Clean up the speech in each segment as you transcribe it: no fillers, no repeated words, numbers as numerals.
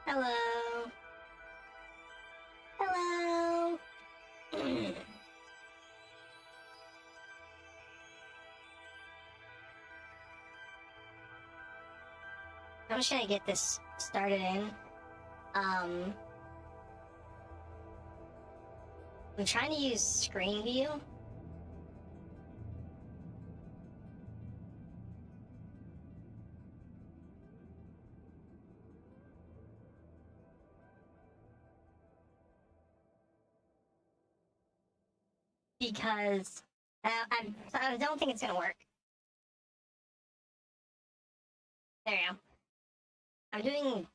Hello. Hello. I'm just gonna get this started in. I'm trying to use screen view. Because I don't think it's gonna work. There you go. I'm doing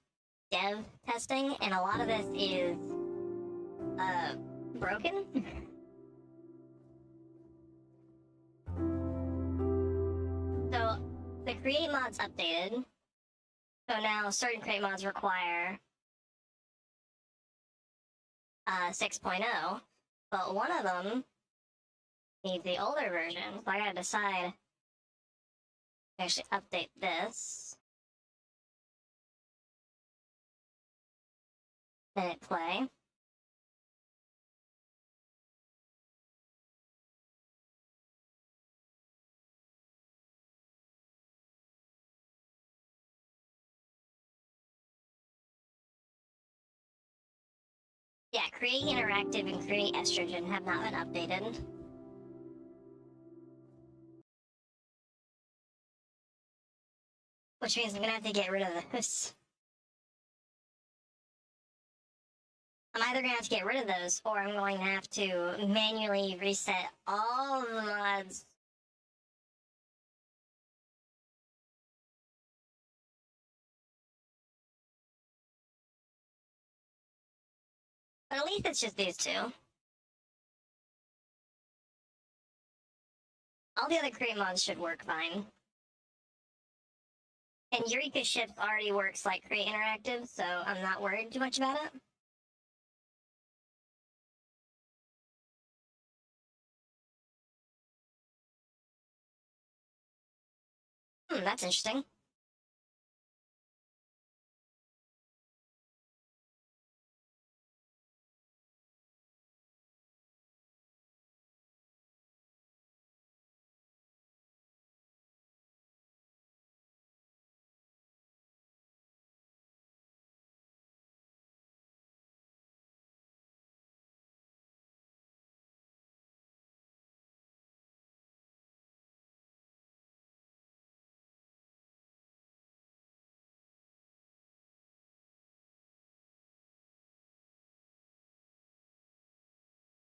dev testing, and a lot of this is broken. So the create mods updated. So now certain create mods require 6.0, but one of them needs the older version, so I gotta decide to actually update this. Then hit play. Yeah, create interactive and create estrogen have not been updated. Which means I'm gonna have to get rid of this. I'm either gonna have to get rid of those, or I'm going to have to manually reset all the mods. But at least it's just these two. All the other create mods should work fine. And Eureka Ships already works like create interactive, so I'm not worried too much about it. That's interesting.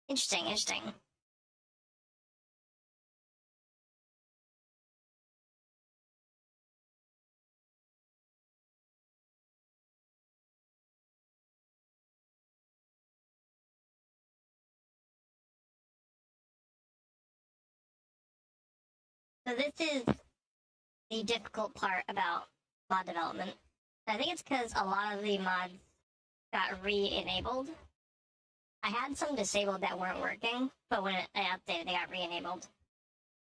Interesting. So this is the difficult part about mod development. I think it's because a lot of the mods got re-enabled. I had some disabled that weren't working, but when I updated, they got re-enabled.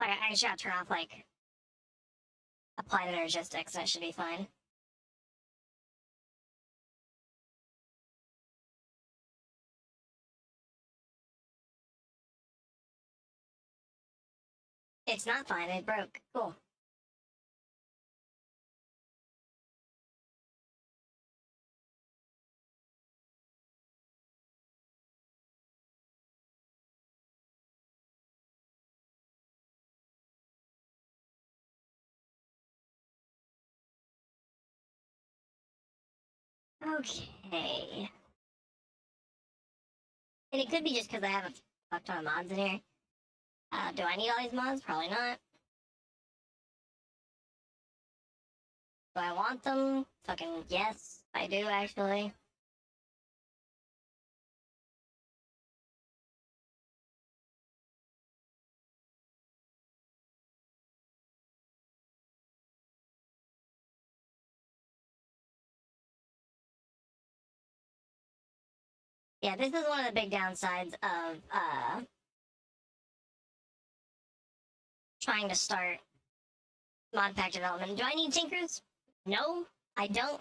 Like, I just gotta turn off, like, applied energistics, and it should be fine. It's not fine, it broke. Cool. Okay. And it could be just because I have a fuck ton of mods in here. Do I need all these mods? Probably not. Do I want them? Fucking yes, I do actually. Yeah, this is one of the big downsides of trying to start Modpack development. Do I need tinkers? No, I don't.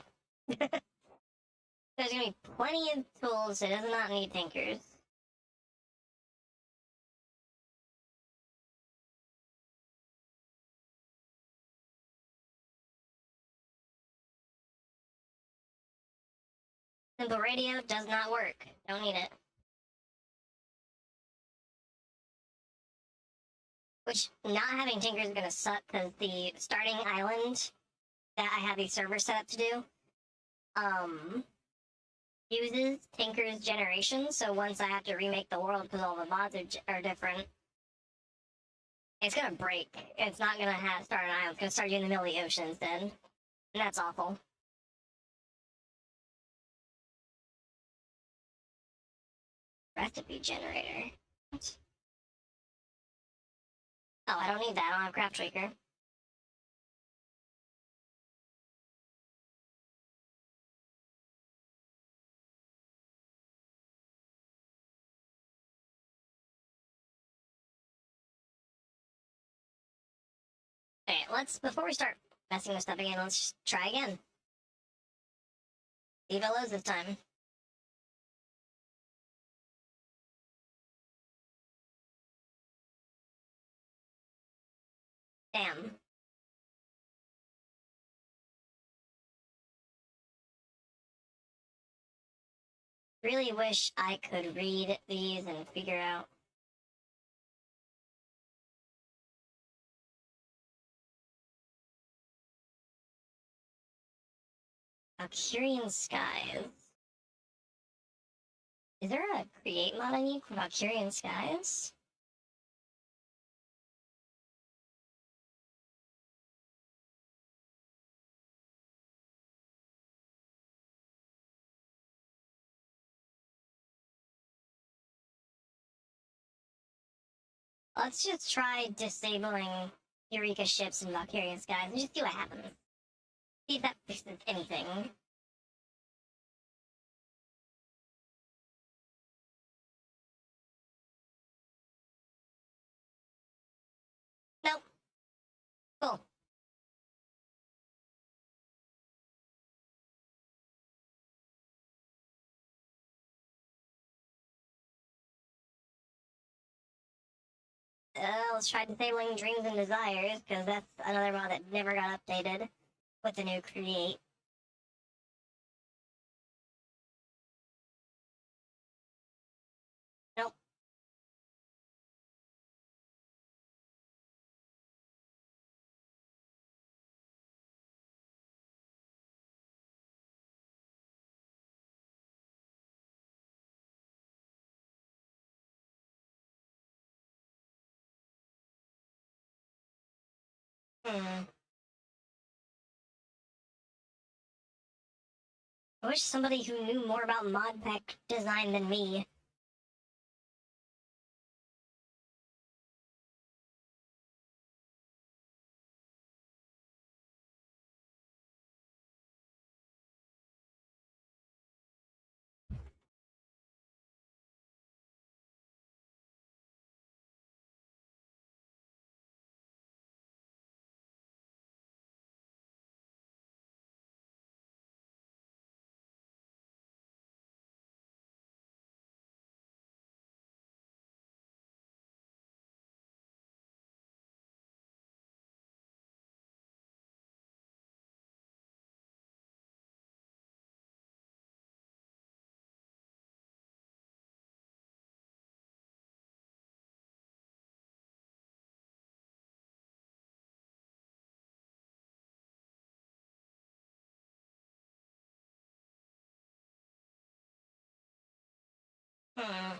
There's gonna be plenty of tools, so it does not need tinkers. Simple radio does not work. Don't need it. Which, not having tinkers is gonna suck, because the starting island that I have these servers set up to do, uses Tinker's generation, so once I have to remake the world because all the mods are different, it's gonna break. It's not gonna start an island. It's gonna start you in the middle of the ocean instead. And that's awful. Recipe generator. What? Oh, I don't need that. I don't have Craft Shaker. Okay, before we start messing with stuff again, let's just try again. See if it loads this time. Damn. Really wish I could read these and figure out. Valkyrian Skies. Is there a create mod I need for Valkyrian Skies? Let's just try disabling Eureka ships and Valkyrian Skies and just see what happens. See if that fixes anything. Nope. Cool. Let's try disabling Dreams and Desires, because that's another mod that never got updated with the new create. Nope. Hmm. I wish somebody who knew more about Modpack design than me. Hmm.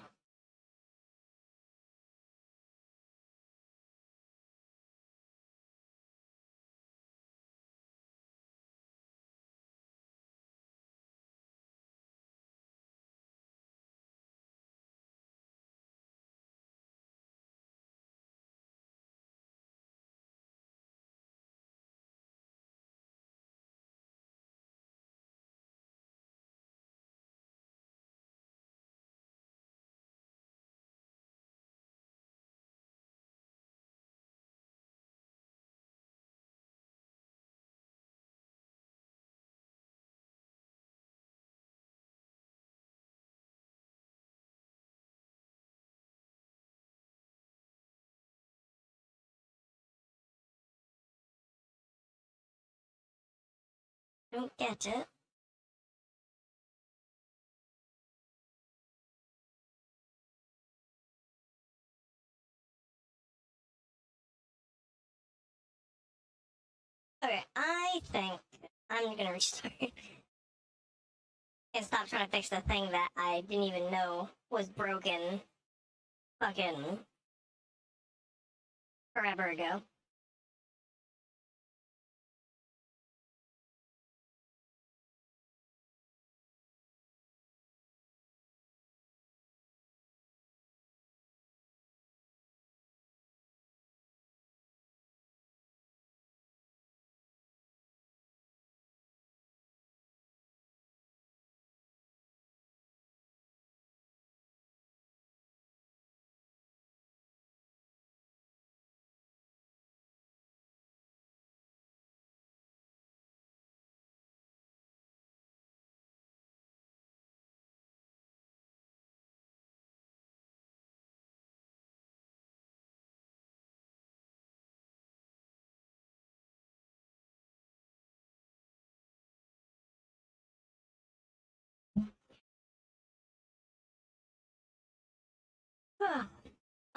Don't get it. Okay, I think I'm gonna restart. And stop trying to fix the thing that I didn't even know was broken fucking forever ago.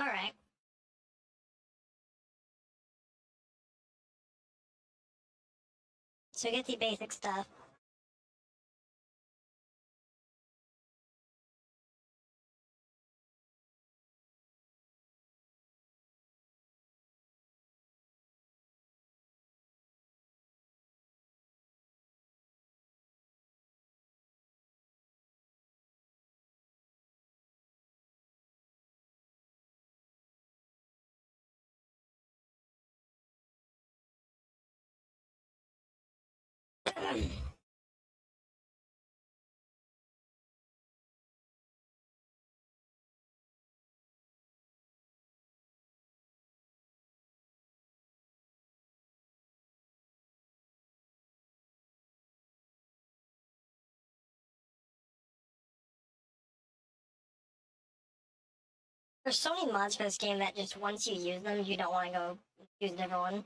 Alright. So get the basic stuff. There's so many mods for this game that just once you use them, you don't want to go use a different one.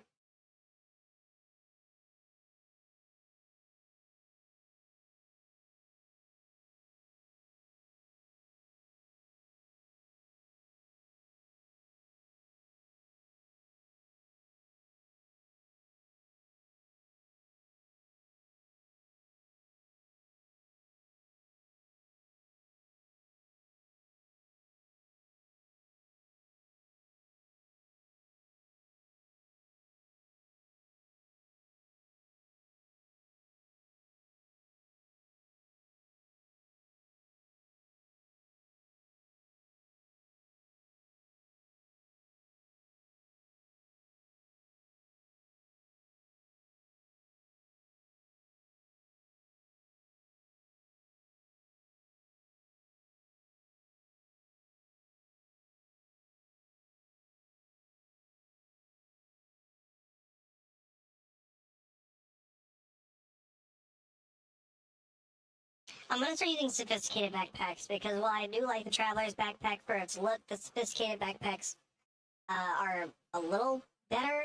I'm gonna start using sophisticated backpacks because while I do like the Traveler's backpack for its look, the sophisticated backpacks are a little better.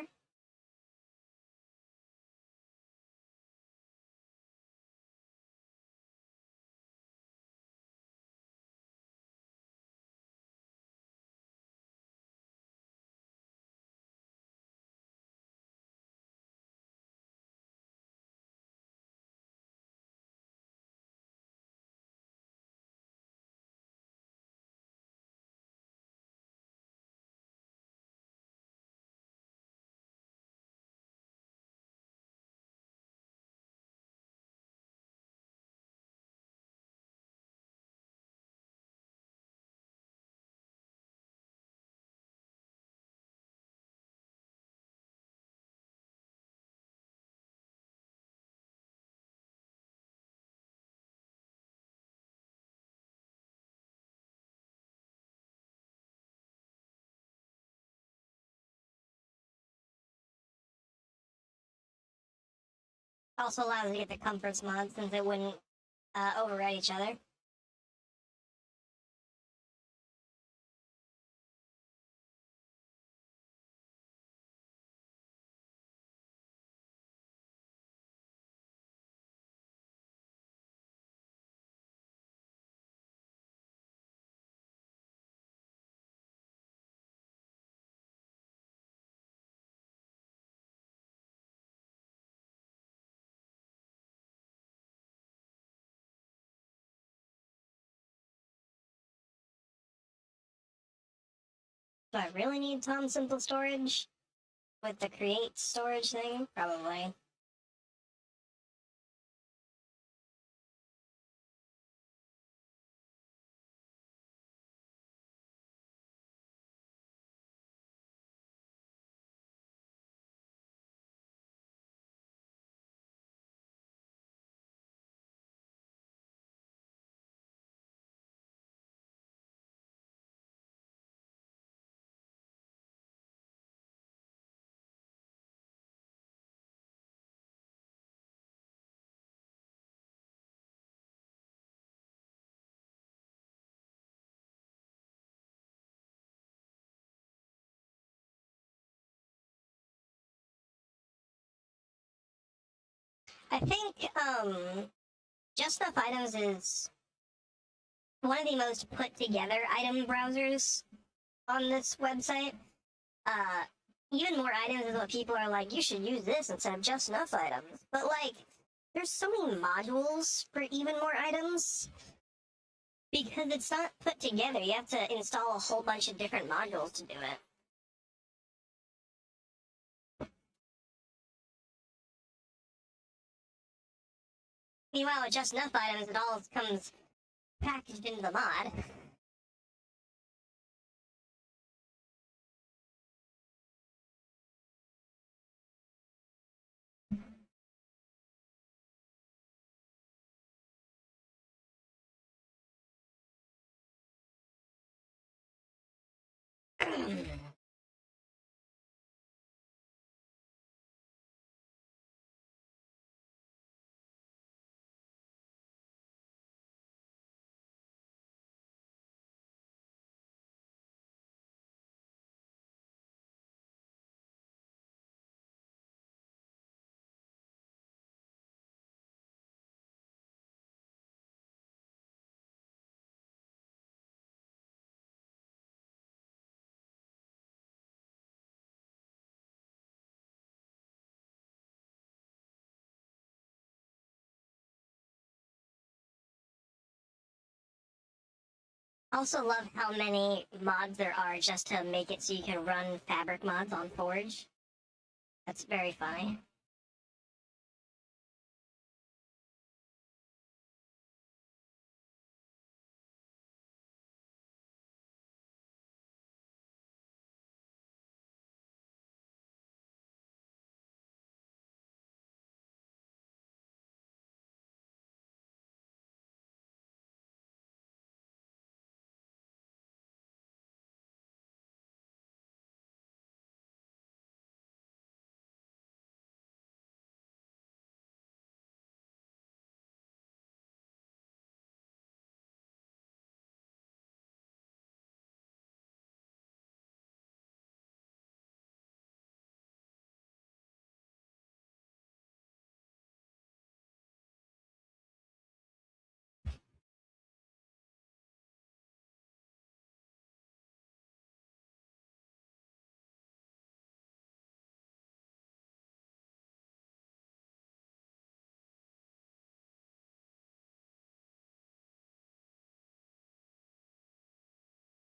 Also allows you to get the comforts mod since it wouldn't override each other. Do I really need Tom Simple storage with the create storage thing? Probably. I think Just Enough Items is one of the most put together item browsers on this website. Uh, Even More Items is what people are like, you should use this instead of Just Enough Items. But like, there's so many modules for Even More Items because it's not put together. You have to install a whole bunch of different modules to do it. Meanwhile, with Just Enough Items, it all comes packaged into the mod. Also love how many mods there are just to make it so you can run fabric mods on Forge. That's very funny.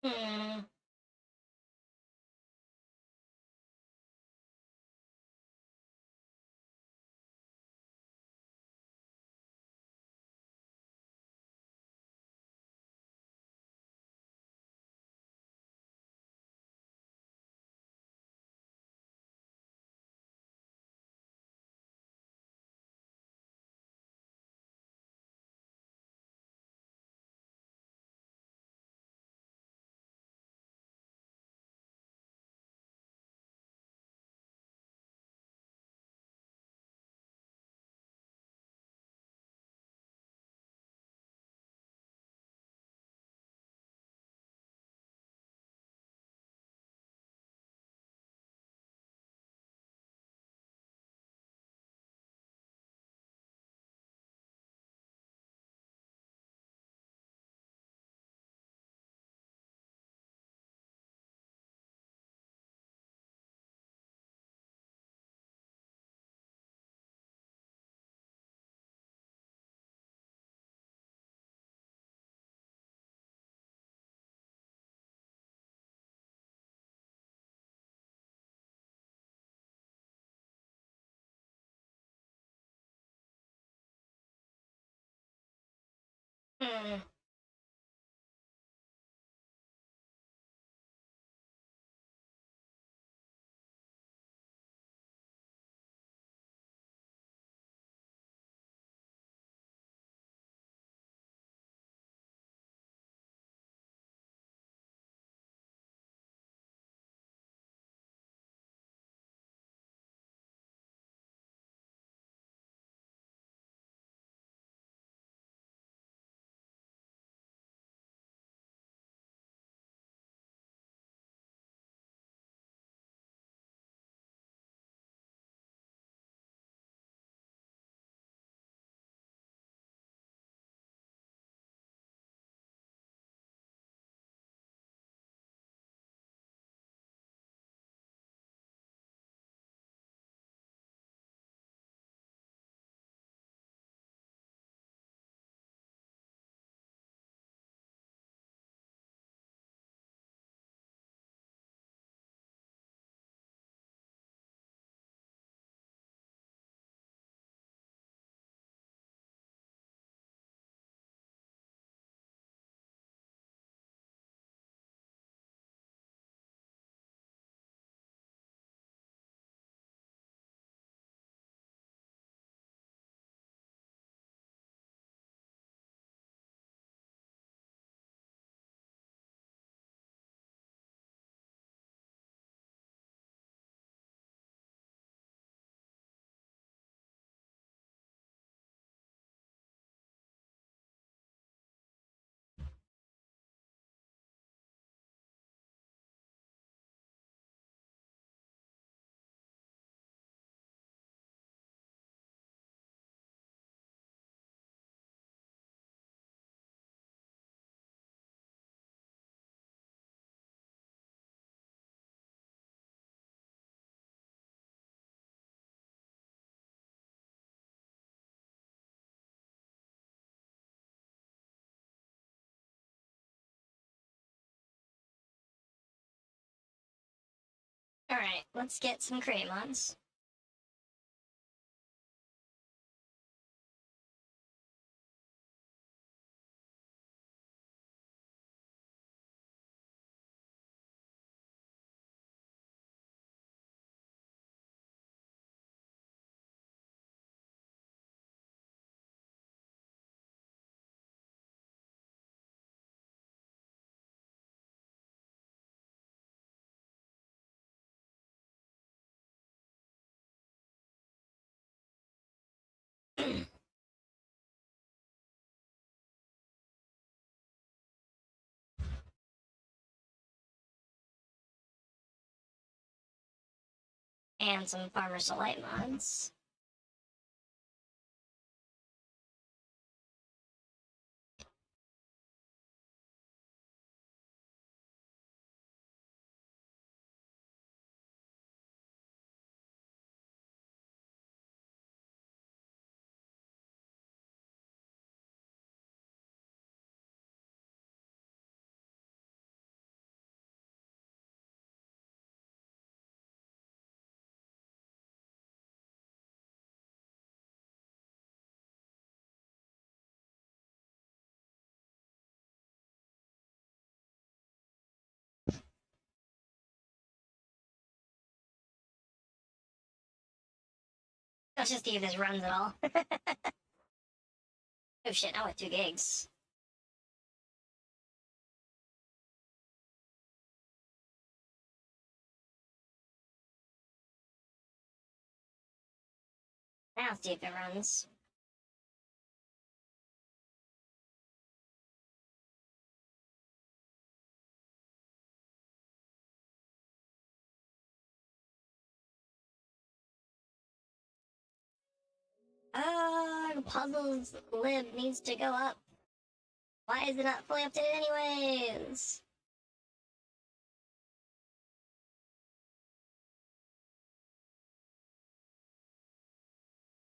Hmm. Hmm. Alright, let's get some create mods. And some Farmer Light mods. Let's just see if this runs at all. Oh shit, now with 2 gigs. Now let's see if it runs. Puzzles lib needs to go up. Why is it not fully updated anyways?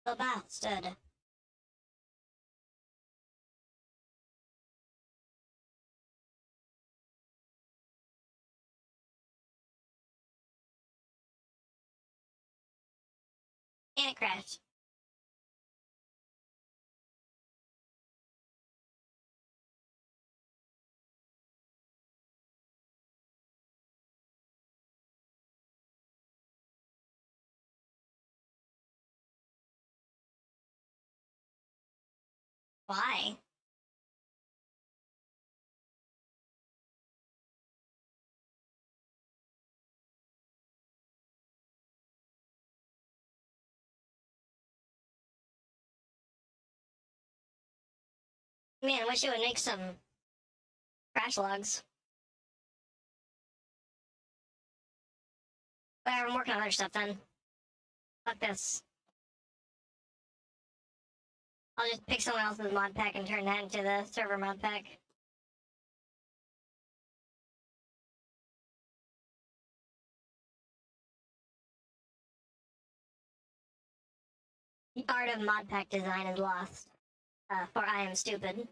The bastard. And it crashed. Why? Man, I wish it would make some crash logs. Whatever, I'm working on other stuff then. Fuck this. I'll just pick someone else's mod pack and turn that into the server mod pack. The art of mod pack design is lost. For I am stupid.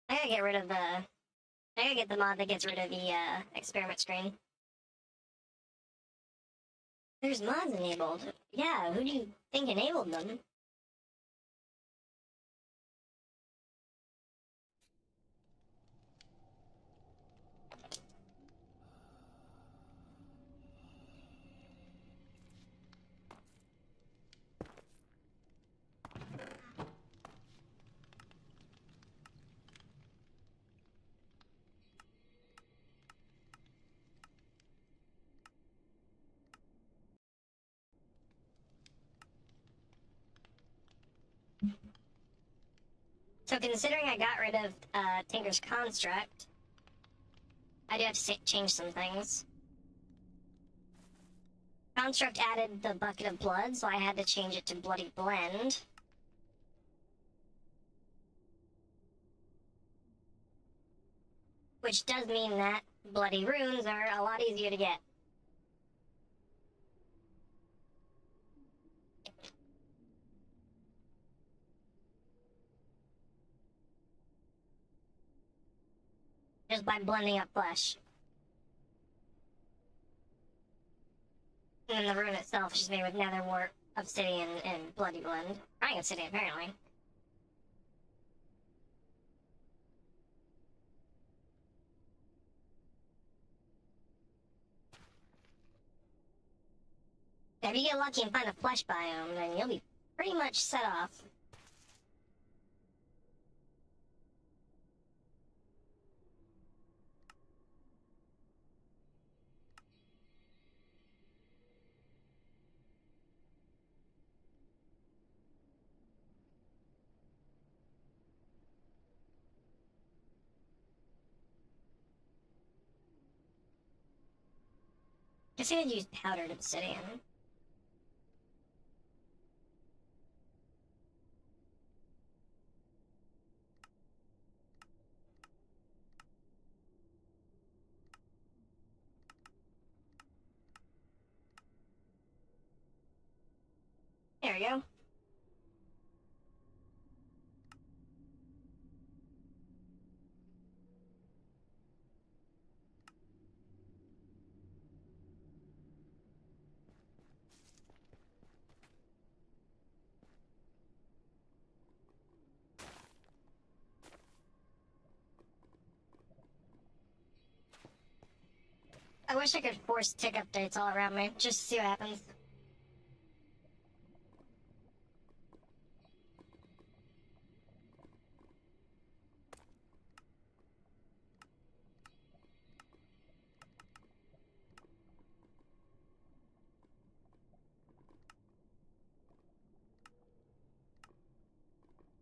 I gotta get rid of the. I gotta get the mod that gets rid of the experiment screen. There's mods enabled. Yeah, who do you think enabled them? So considering I got rid of Tinker's Construct, I do have to change some things. Construct added the Bucket of Blood, so I had to change it to Bloody Blend. Which does mean that Bloody Runes are a lot easier to get. Just by blending up flesh. And then the rune itself is just made with nether wart, obsidian, and bloody blend. Crying obsidian, apparently. If you get lucky and find a flesh biome, then you'll be pretty much set off. Guess I would use powdered obsidian. There we go. I wish I could force tick updates all around me, just to see what happens.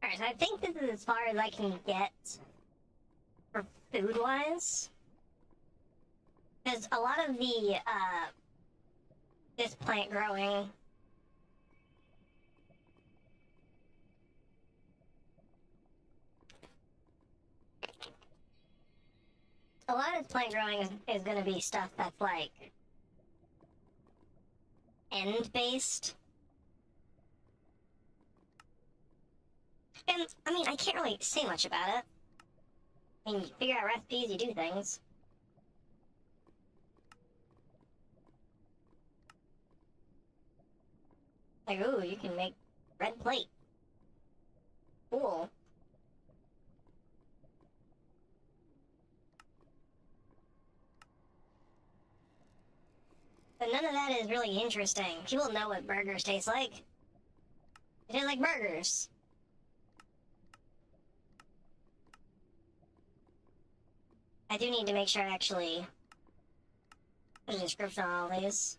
Alright, so I think this is as far as I can get for food-wise. Because a lot of the, this plant growing... A lot of this plant growing is going to be stuff that's, like, end-based. And, I mean, I can't really say much about it. I mean, you figure out recipes, you do things. Like, ooh, you can make red plate. Cool. But none of that is really interesting. People know what burgers taste like. They taste like burgers. I do need to make sure I actually put a description on all these.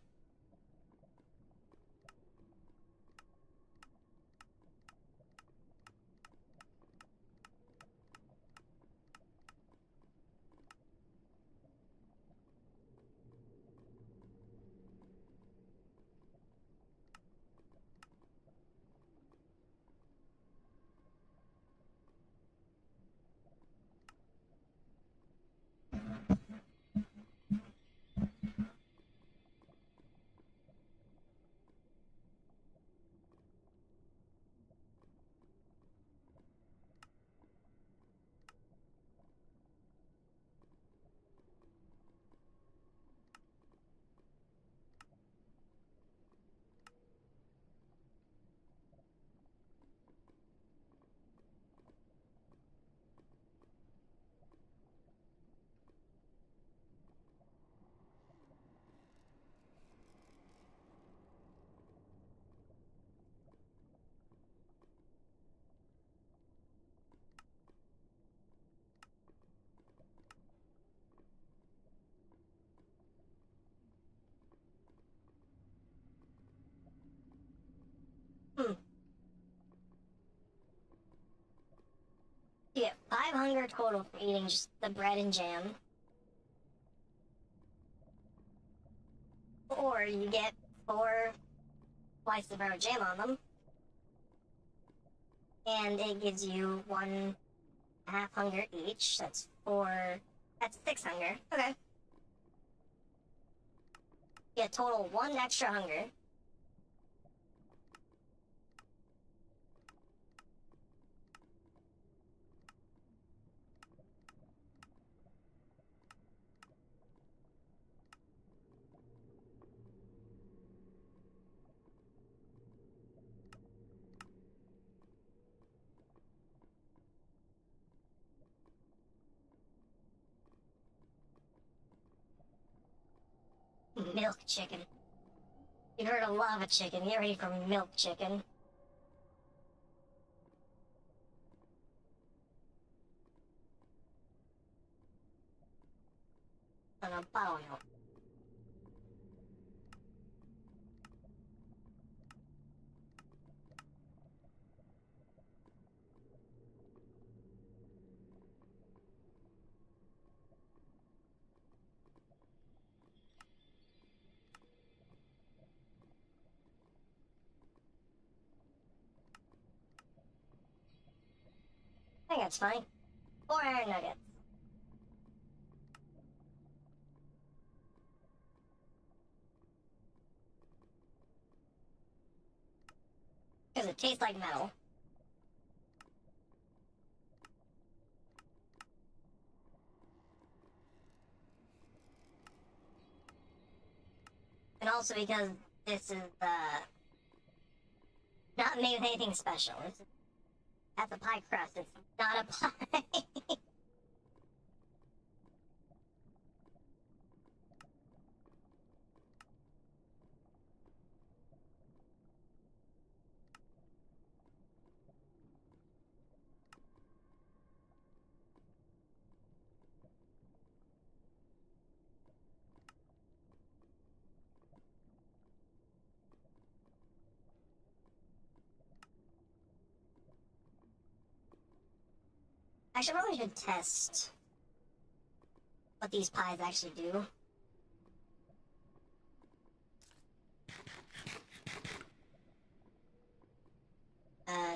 Hmm. You get 5 hunger total from eating just the bread and jam. Or you get 4 slices of bread with jam on them. And it gives you 1.5 hunger each. That's 4. That's 6 hunger. Okay. You get total 1 extra hunger. Milk chicken. You've heard of lava chicken. Get ready for milk chicken. On a bottle of milk. I think that's fine. 4 iron nuggets. Because it tastes like metal. And also because this is not made with anything special. That's a pie crust. It's not a pie. Actually, I probably should test what these pies actually do.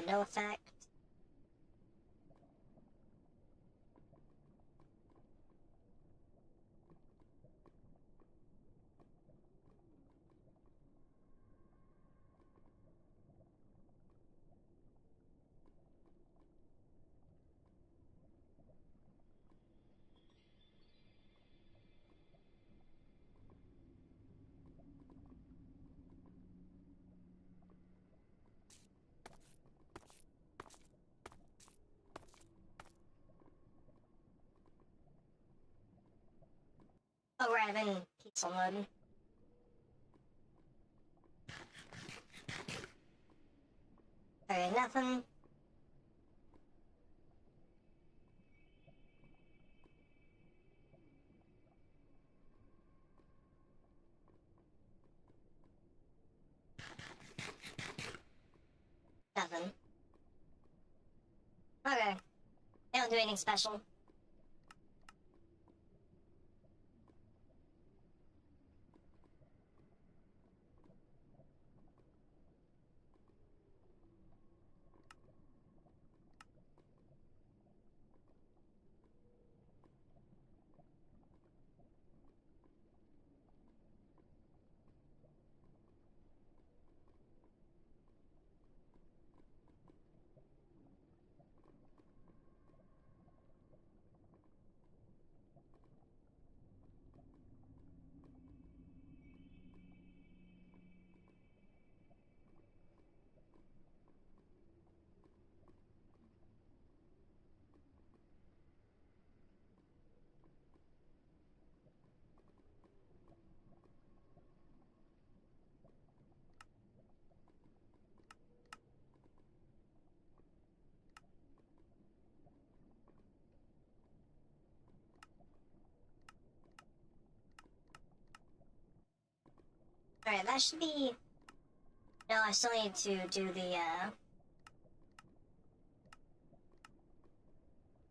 No effect. Oh, right, I'm in pixel mode. Okay, nothing. Nothing. Okay. They don't do anything special. Alright, that should be... No, I still need to do the,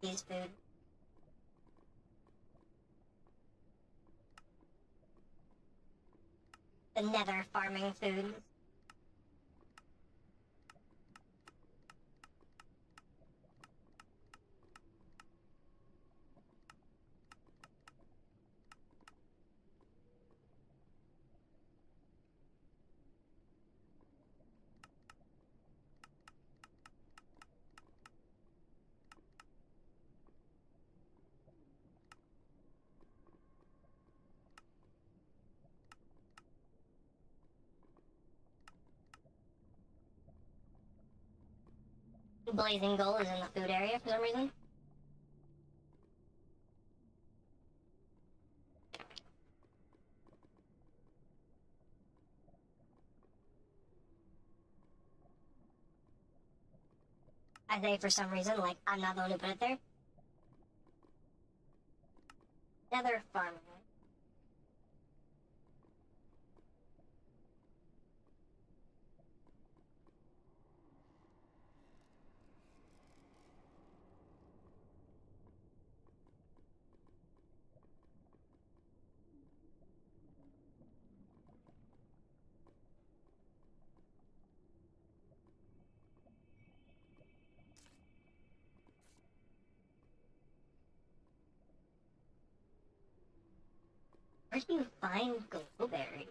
these food. The nether farming food. Blazing gold is in the food area for some reason. I say for some reason, like, I'm not the one who put it there. Nether farming. Where do you find glowberry?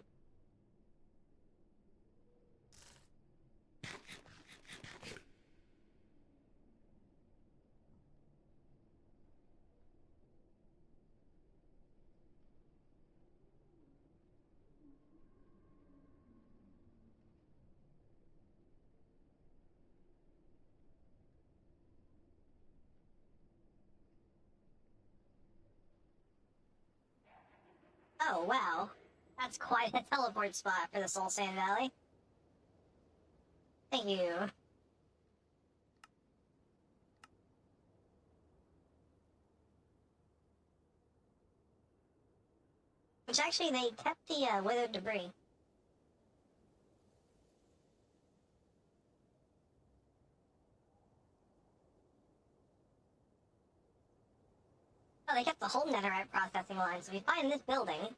Oh, wow. That's quite a teleport spot for the Soul Sand Valley. Thank you. Which actually, they kept the withered debris. Oh, they kept the whole netherite processing line, so if you find this building,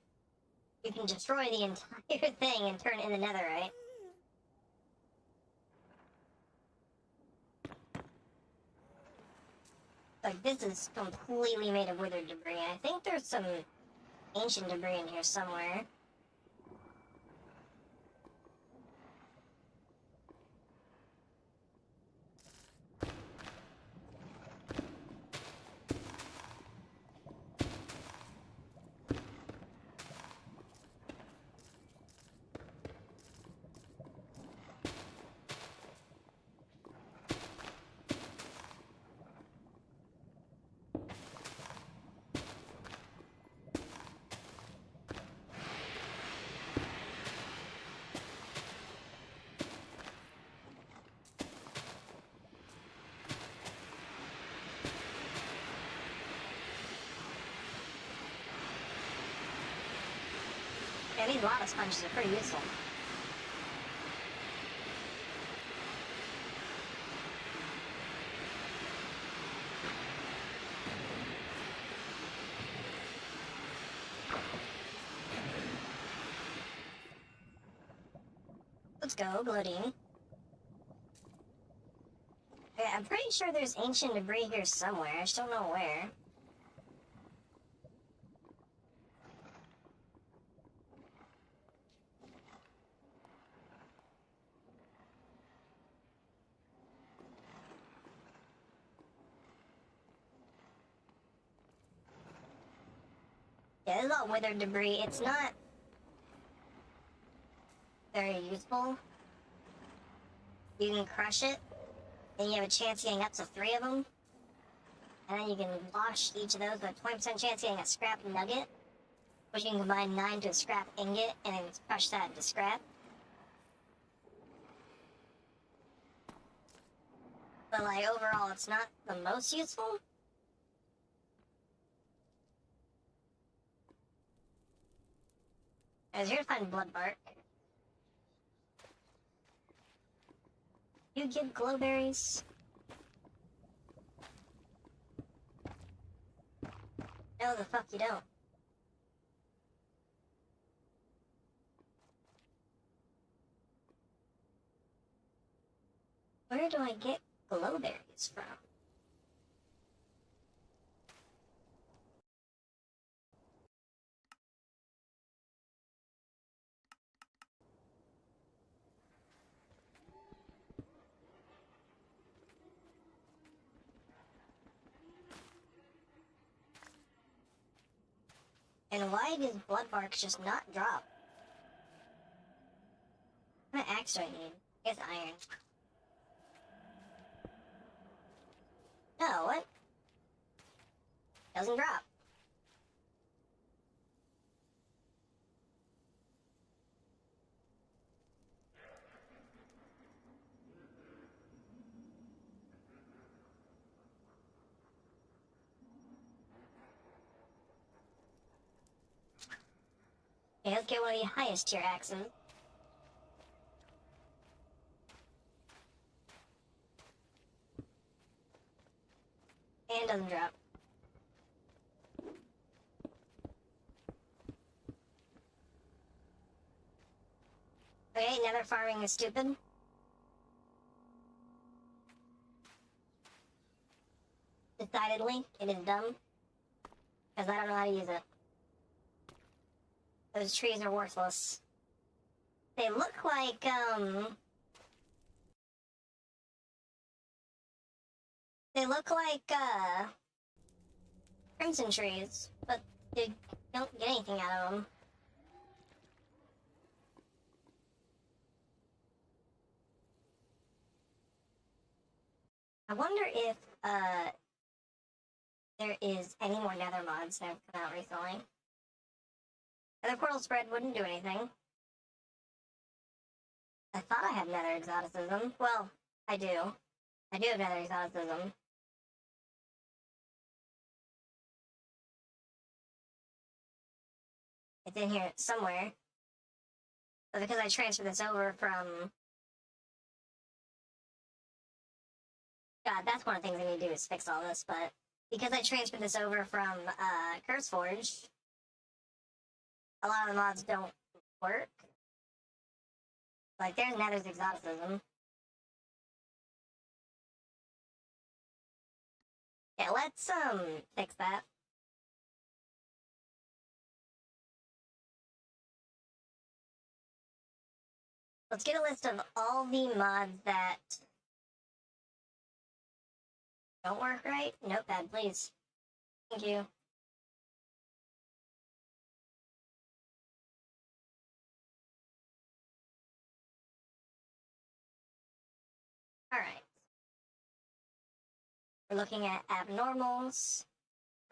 you can destroy the entire thing and turn it into netherite. Like, this is completely made of withered debris, and I think there's some ancient debris in here somewhere. Yeah, these lava sponges are pretty useful. Let's go, Glodine. Okay, I'm pretty sure there's ancient debris here somewhere. I just don't know where. Yeah, this is all withered debris. It's not very useful. You can crush it, and you have a chance of getting up to 3 of them. And then you can wash each of those with a 20% chance of getting a scrap nugget, which you can combine 9 to a scrap ingot, and then crush that into scrap. But, like, overall, it's not the most useful. I was here to find blood bark. You give glowberries? No, the fuck you don't. Where do I get glowberries from? And why does blood bark just not drop? What kind of axe do I need? I guess iron. No, what? Doesn't drop. Okay, let's get one of the highest tier axes. And doesn't drop. Okay, nether farming is stupid. Decidedly, it is dumb. Because I don't know how to use it. Those trees are worthless. They look like, they look like, crimson trees, but they don't get anything out of them. I wonder if, there is any more nether mods that have come out recently. The portal spread wouldn't do anything. I thought I had nether exoticism. Well, I do. I do have nether exoticism. It's in here somewhere. But because I transferred this over from... God, that's one of the things I need to do is fix all this, but... Because I transferred this over from, CurseForge, a lot of the mods don't work. Like, there's nether's exoticism. Yeah, let's, fix that. Let's get a list of all the mods that don't work right. Notepad, please. Thank you. Alright. We're looking at abnormals,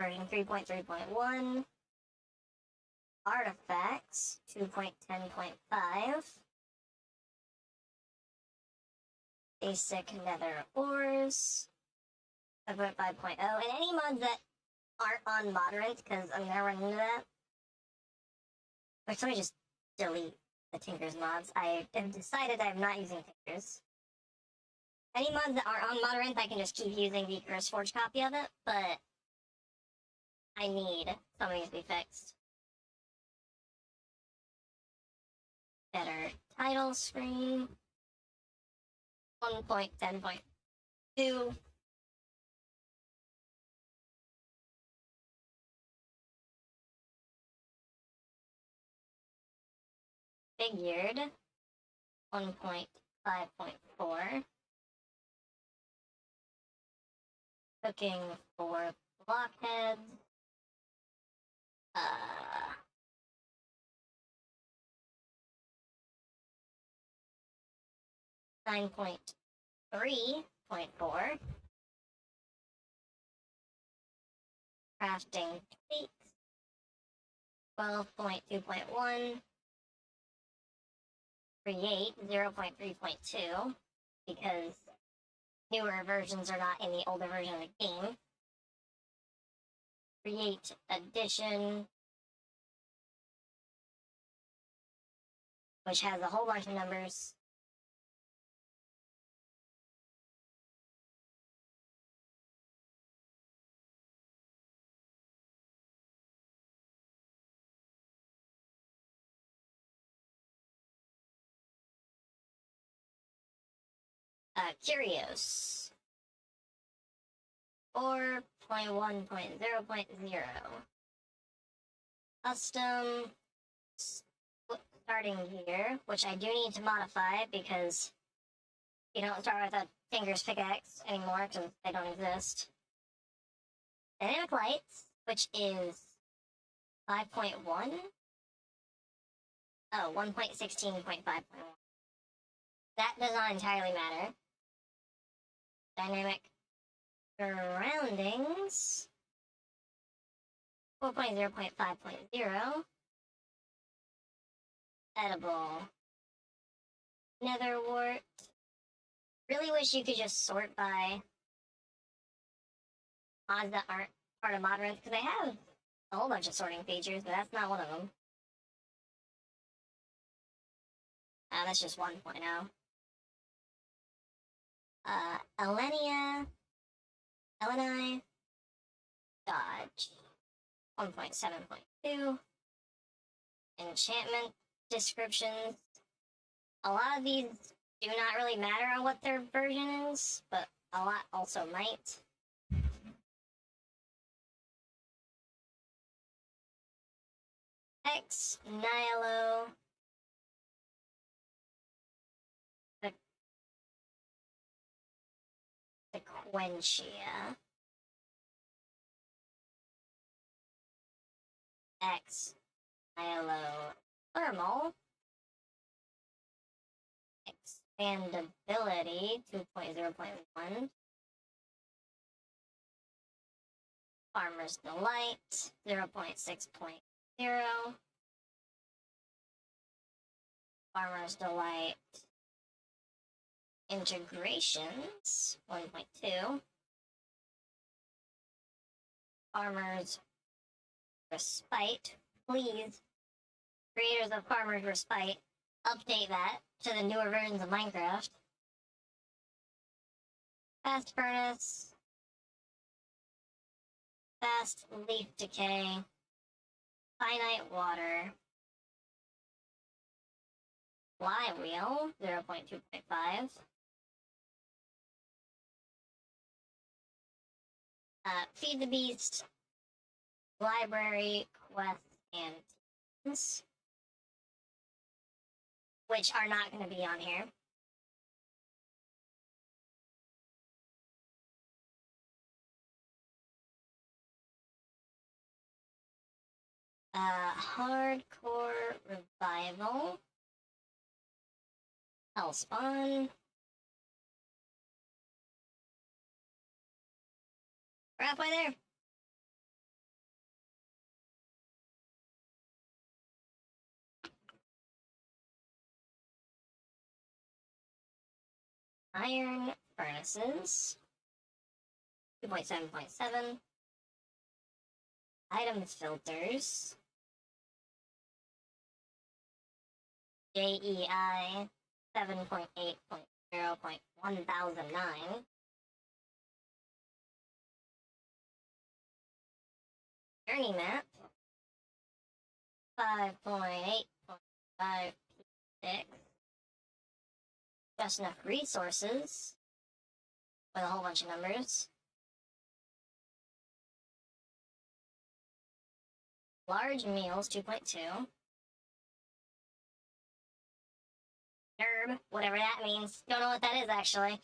version 3.3.1, artifacts, 2.10.5, basic nether ores, 7.5.0, and any mods that aren't on moderate, because I'm gonna run into that. Like, somebody just delete the Tinkers mods. I have decided I'm not using Tinkers. Any mods that aren't on Modrinth, I can just keep using the CurseForge copy of it, but I need some of these to be fixed. Better title screen. 1.10.2. Figured. 1.5.4. Cooking for blockheads. 9.3.4. Crafting tweaks. 12.2.1. Create 0.3.2 because newer versions are not in the older version of the game. Create addition, which has a whole bunch of numbers. Curios. 4.1.0.0. Custom starting here, which I do need to modify because you don't start with a Tinker's pickaxe anymore because they don't exist. Dynamic lights, which is 5.1. Oh, 1.16.5.1. That does not entirely matter. Dynamic surroundings. 4.0.5.0. Edible. Nether wart. Really wish you could just sort by mods that aren't part of Modrinth, because they have a whole bunch of sorting features, but that's not one of them. That's just 1.0. Elenia. Eleni. Dodge. 1.7.2. Enchantment descriptions. A lot of these do not really matter on what their version is, but a lot also might. X Nihilo. Sequentia. X Nihilo Thermal. Expandability 2.0.1. Farmer's Delight 0.6.0. Farmer's Delight integrations 1.2. Farmer's Respite. Please, creators of Farmer's Respite, update that to the newer versions of Minecraft. Fast Furnace. Fast Leaf Decay. Finite Water. Flywheel 0.2.5. Feed the Beast. Library, Quest, and Teams, which are not going to be on here. Hardcore Revival. Hellspawn. We're halfway there. Iron Furnaces. 2.7.7. Item Filters. JEI 7.8.0.1009. Journey map 5.8.56. Just enough resources with a whole bunch of numbers. Large meals 2.2. Nerb, whatever that means. Don't know what that is actually.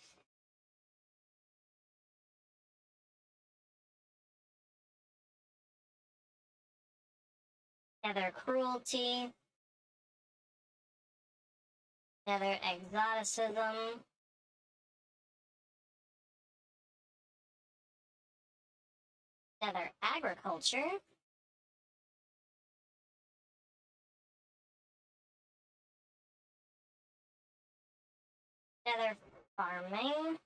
Nether cruelty. Nether exoticism. Nether agriculture. Nether farming.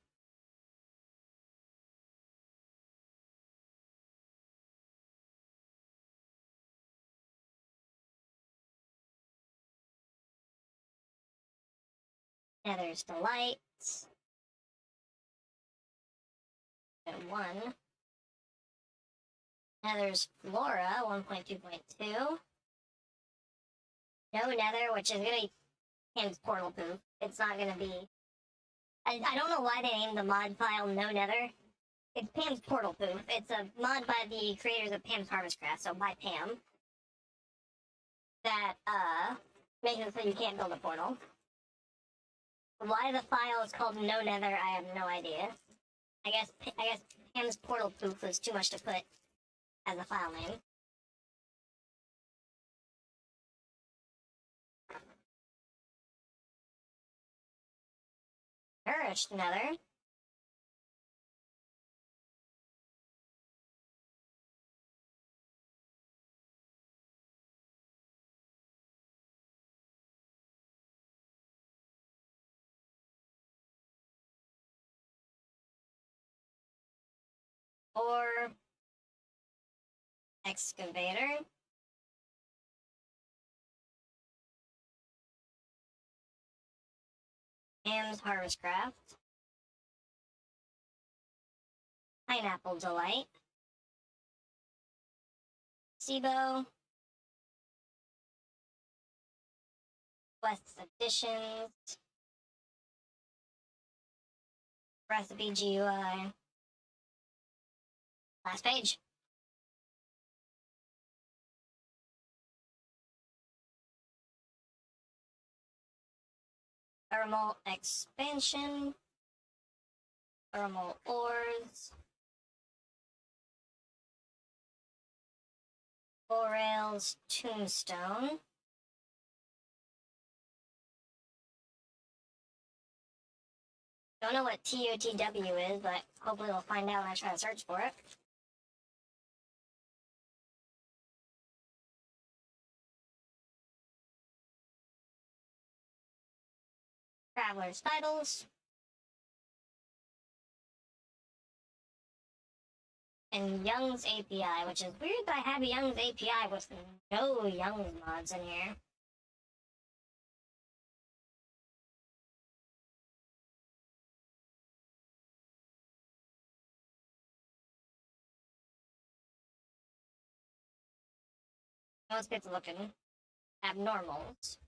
Nether's delight. And 1. Nether's flora 1.2.2. No nether, which is gonna be Pam's portal poop. It's not gonna be. I don't know why they named the mod file No Nether. It's Pam's portal poop. It's a mod by the creators of Pam's Harvestcraft, so by Pam. That makes it so you can't build a portal. Why the file is called No Nether, I have no idea. I guess Pam's portal poop was too much to put as a file name. Nourished Nether. Or excavator. Pam's Harvestcraft. Pineapple Delight. SIBO. Quest Additions. Recipe GUI. Last page. Thermal expansion. Thermal ores. Rails tombstone. Don't know what TOTW is, but hopefully we'll find out when I try to search for it. Traveler's titles. And Young's API, which is weird that I have a Young's API with no Young's mods in here. Let's get to looking. Abnormals.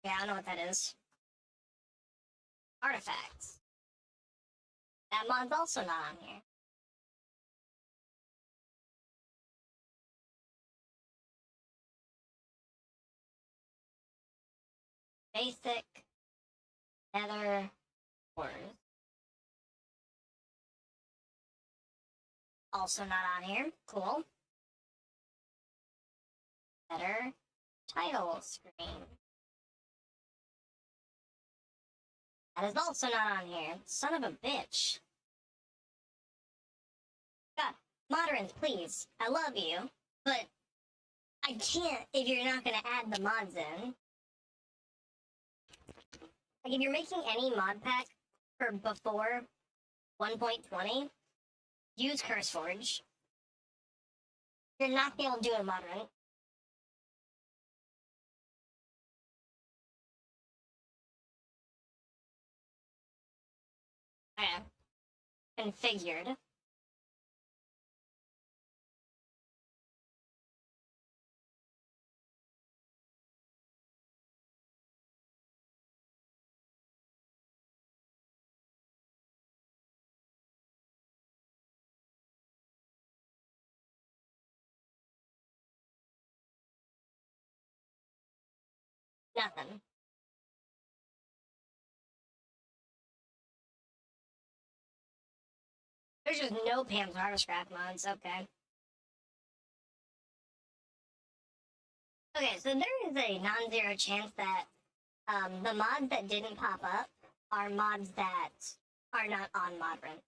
Yeah, I know what that is. Artifacts. That mod's also not on here. Basic Nether ores. Also not on here. Cool. better title screen. That is also not on here. Son of a bitch. God, moderns, please. I love you, but I can't if you're not gonna add the mods in. Like, if you're making any mod pack for before 1.20, use CurseForge. You're not gonna be able to do a mod run. Okay. Configured. Nothing. There's just no Pam's Harvestcraft mods, okay. Okay, so there is a non-zero chance that the mods that didn't pop up are mods that are not on Modrun.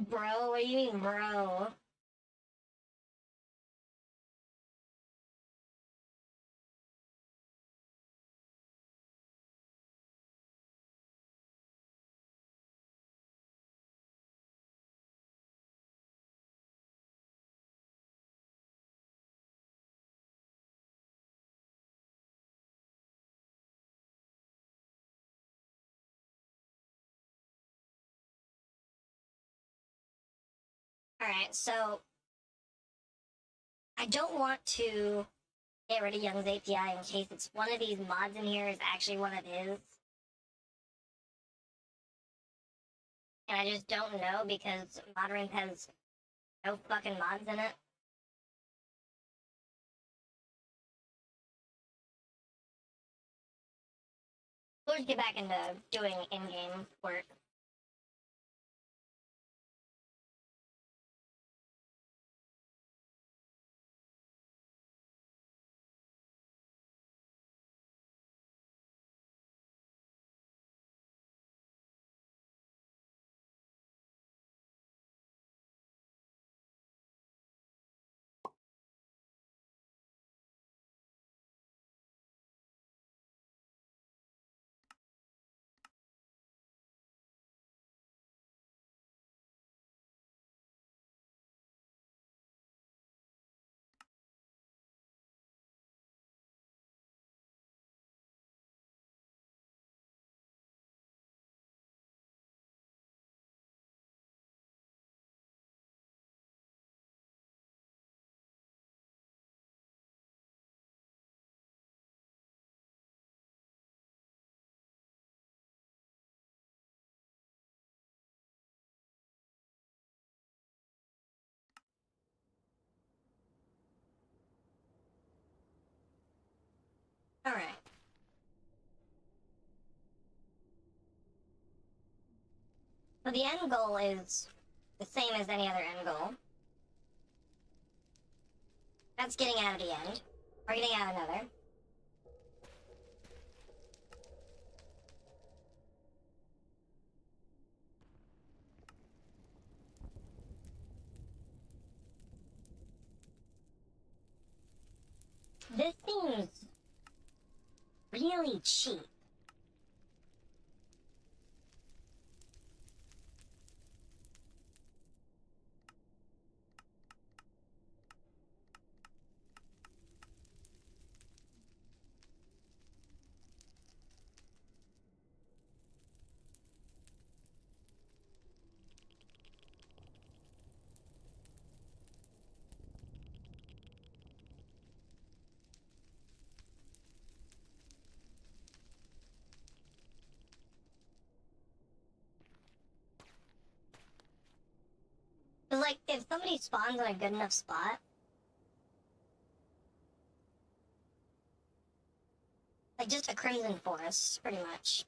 Bro, what do you mean, bro? Alright, so I don't want to get rid of Young's API in case it's one of these mods in here is actually one of his. And I just don't know because Modern has no fucking mods in it. We'll just get back into doing in-game work. Alright. So the end goal is the same as any other end goal. That's getting out of the end. Or getting out another. This seems really cheap. like, if somebody spawns in a good enough spot, like just a crimson forest, pretty much.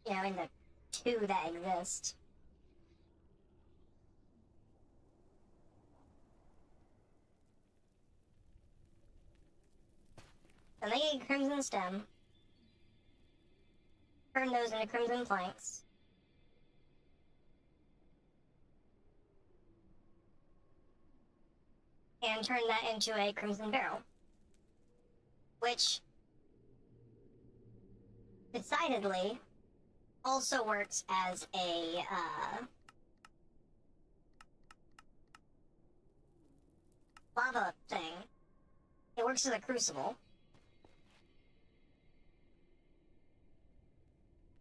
You know, in the two that exist. And they get crimson stem. Turn those into crimson planks. And turn that into a crimson barrel. Which, decidedly, also works as a, lava thing. It works as a crucible.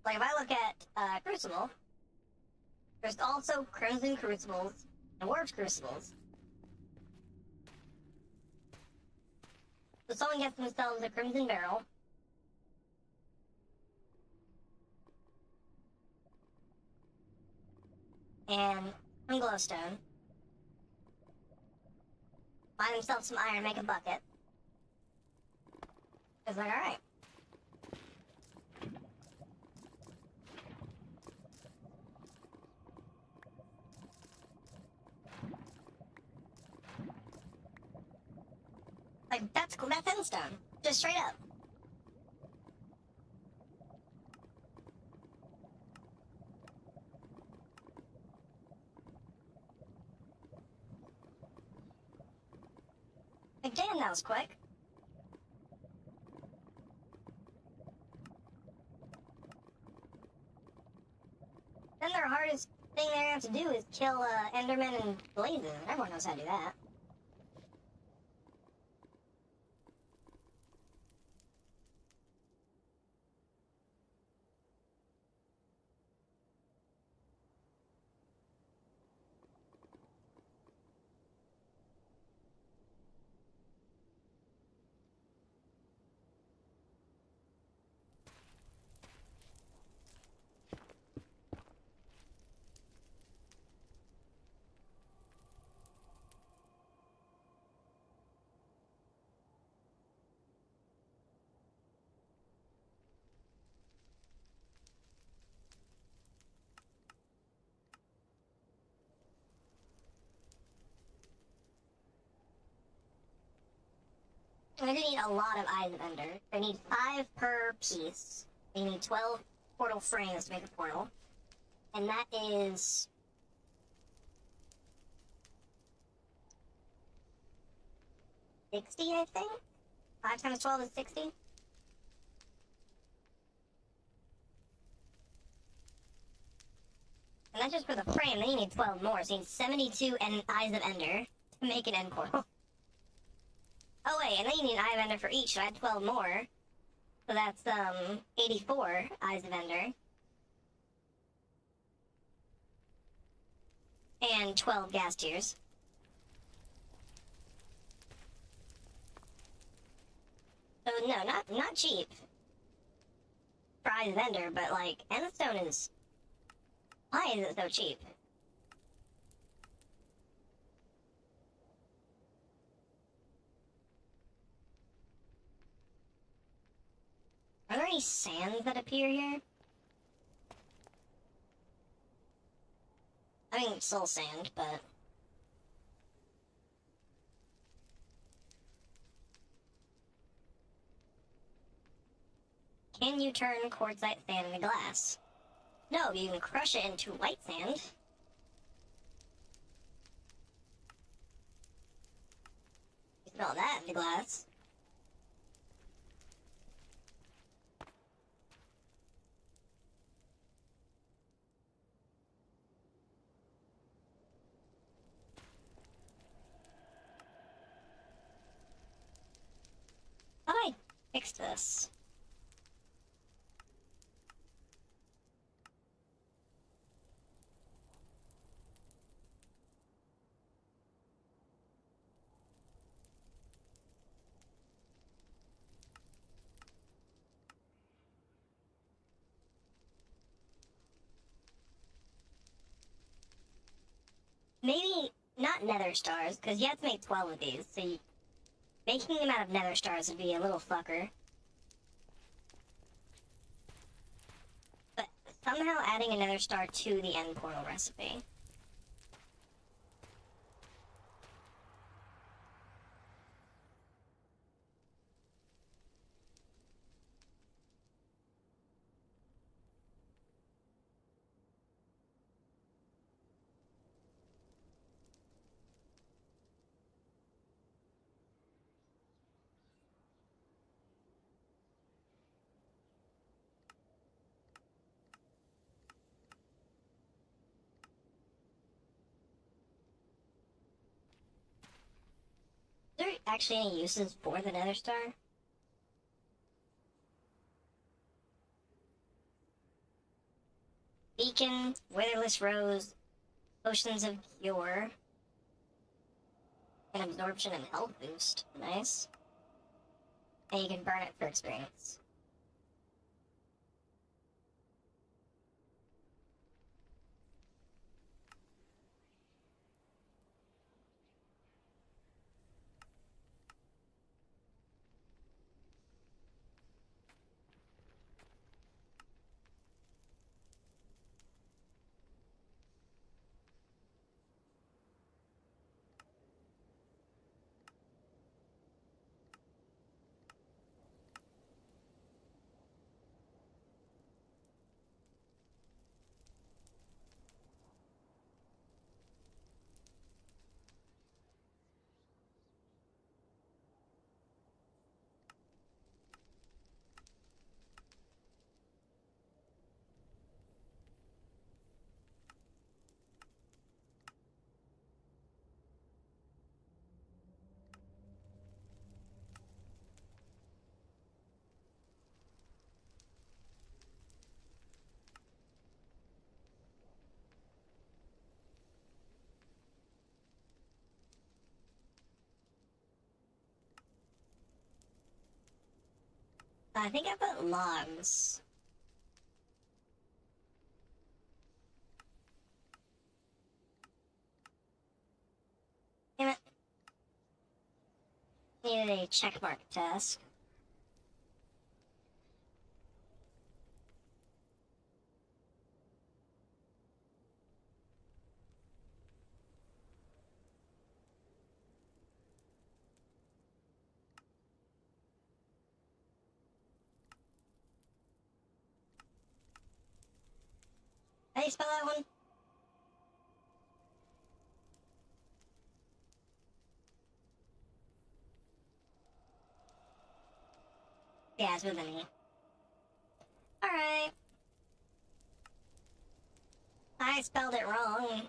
Like, if I look at, crucible, there's also crimson crucibles and warped crucibles. So someone gets themselves a crimson barrel. And some glowstone. Buy themselves some iron, make a bucket. It's like, alright. Like, that's cool. That's endstone. Just straight up. Like, damn, that was quick. Then their hardest thing they have to do is kill, Endermen and Blazes. Everyone knows how to do that. They need a lot of Eyes of Ender. They need 5 per piece. They need 12 portal frames to make a portal. And that is... 60, I think? 5 times 12 is 60? And that's just for the frame, then you need 12 more, so you need 72 Eyes of Ender to make an end portal. Oh wait, and then you need an Eye of Ender for each, so I had 12 more. So that's, 84 Eyes of Ender. And 12 gas tiers. So no, not cheap. For Eyes of Ender, but like, Endstone is... Why is it so cheap? Are there any sands that appear here? I mean, soul sand, but... Can you turn quartzite sand into glass? No, you can crush it into white sand. You can melt that into glass. How do I fix this? nether stars, because you have to make 12 of these, so making them out of nether stars would be a little fucker. But somehow adding a nether star to the end portal recipe. Is there actually any uses for the nether star? Beacon, Witherless Rose, Potions of Cure, and Absorption and Health Boost. Nice. And you can burn it for experience. I think I put logs. Damn it. Needed a checkmark task. How do you spell that one? Yeah, it's with an E. Alright. I spelled it wrong.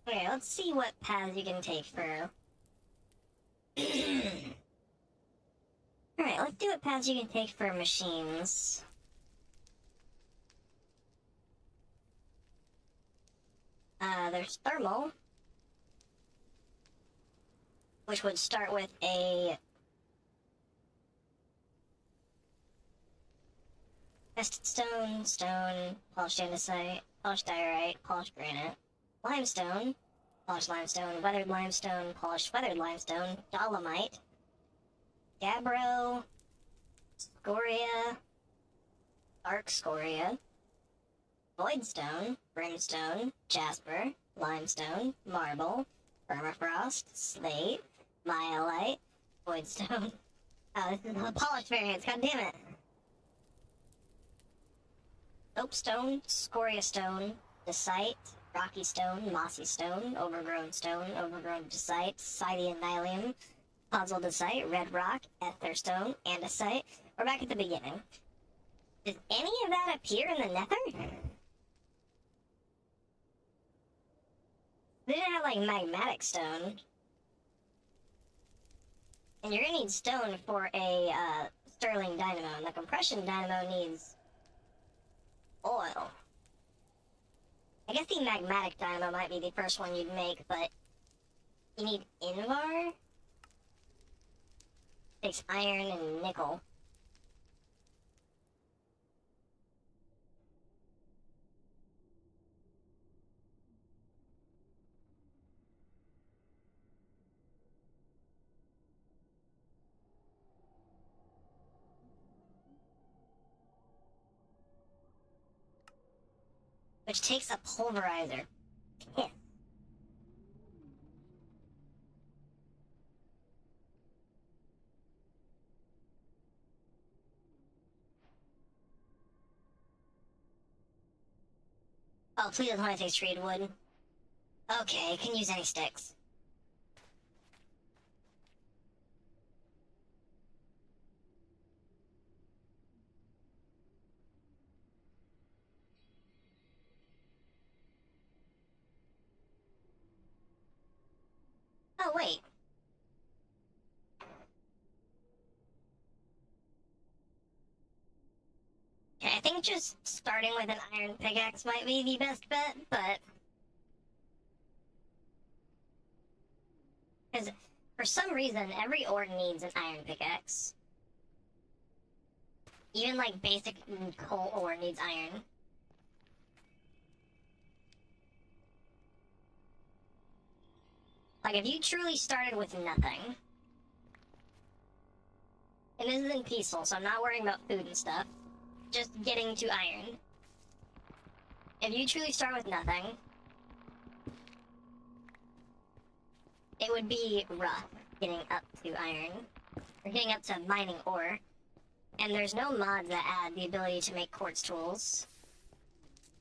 Okay, let's see what paths you can take for... Alright, let's do what paths you can take for machines. There's thermal, which would start with a tested stone, polished andesite, polished diorite, polished granite, limestone, polished limestone, weathered limestone, polished weathered limestone, dolomite, gabbro, scoria, dark scoria, voidstone, brimstone, jasper, limestone, marble, permafrost, slate, myelite, voidstone. Oh, this is the polished variants, god damn it! Soapstone, scoria stone, dacite, rocky stone, mossy stone, overgrown dacite, Scythian nylium, puzzle dacite, red rock, ether stone, andesite. We're back at the beginning. Does any of that appear in the nether? They didn't have like magmatic stone. And you're gonna need stone for a Stirling dynamo, and the compression dynamo needs oil. I guess the magmatic dynamo might be the first one you'd make, but you need Invar? Takes iron and nickel. Which takes a pulverizer. Yeah. Oh, please don't want to take treated wood. Okay, can use any sticks. Oh, wait. Okay, I think just starting with an iron pickaxe might be the best bet, but... Because for some reason, every ore needs an iron pickaxe. Even, like, basic coal ore needs iron. Like, if you truly started with nothing... And this isn't peaceful, so I'm not worrying about food and stuff. Just getting to iron. If you truly start with nothing... It would be rough getting up to iron. Or getting up to mining ore. And there's no mods that add the ability to make quartz tools.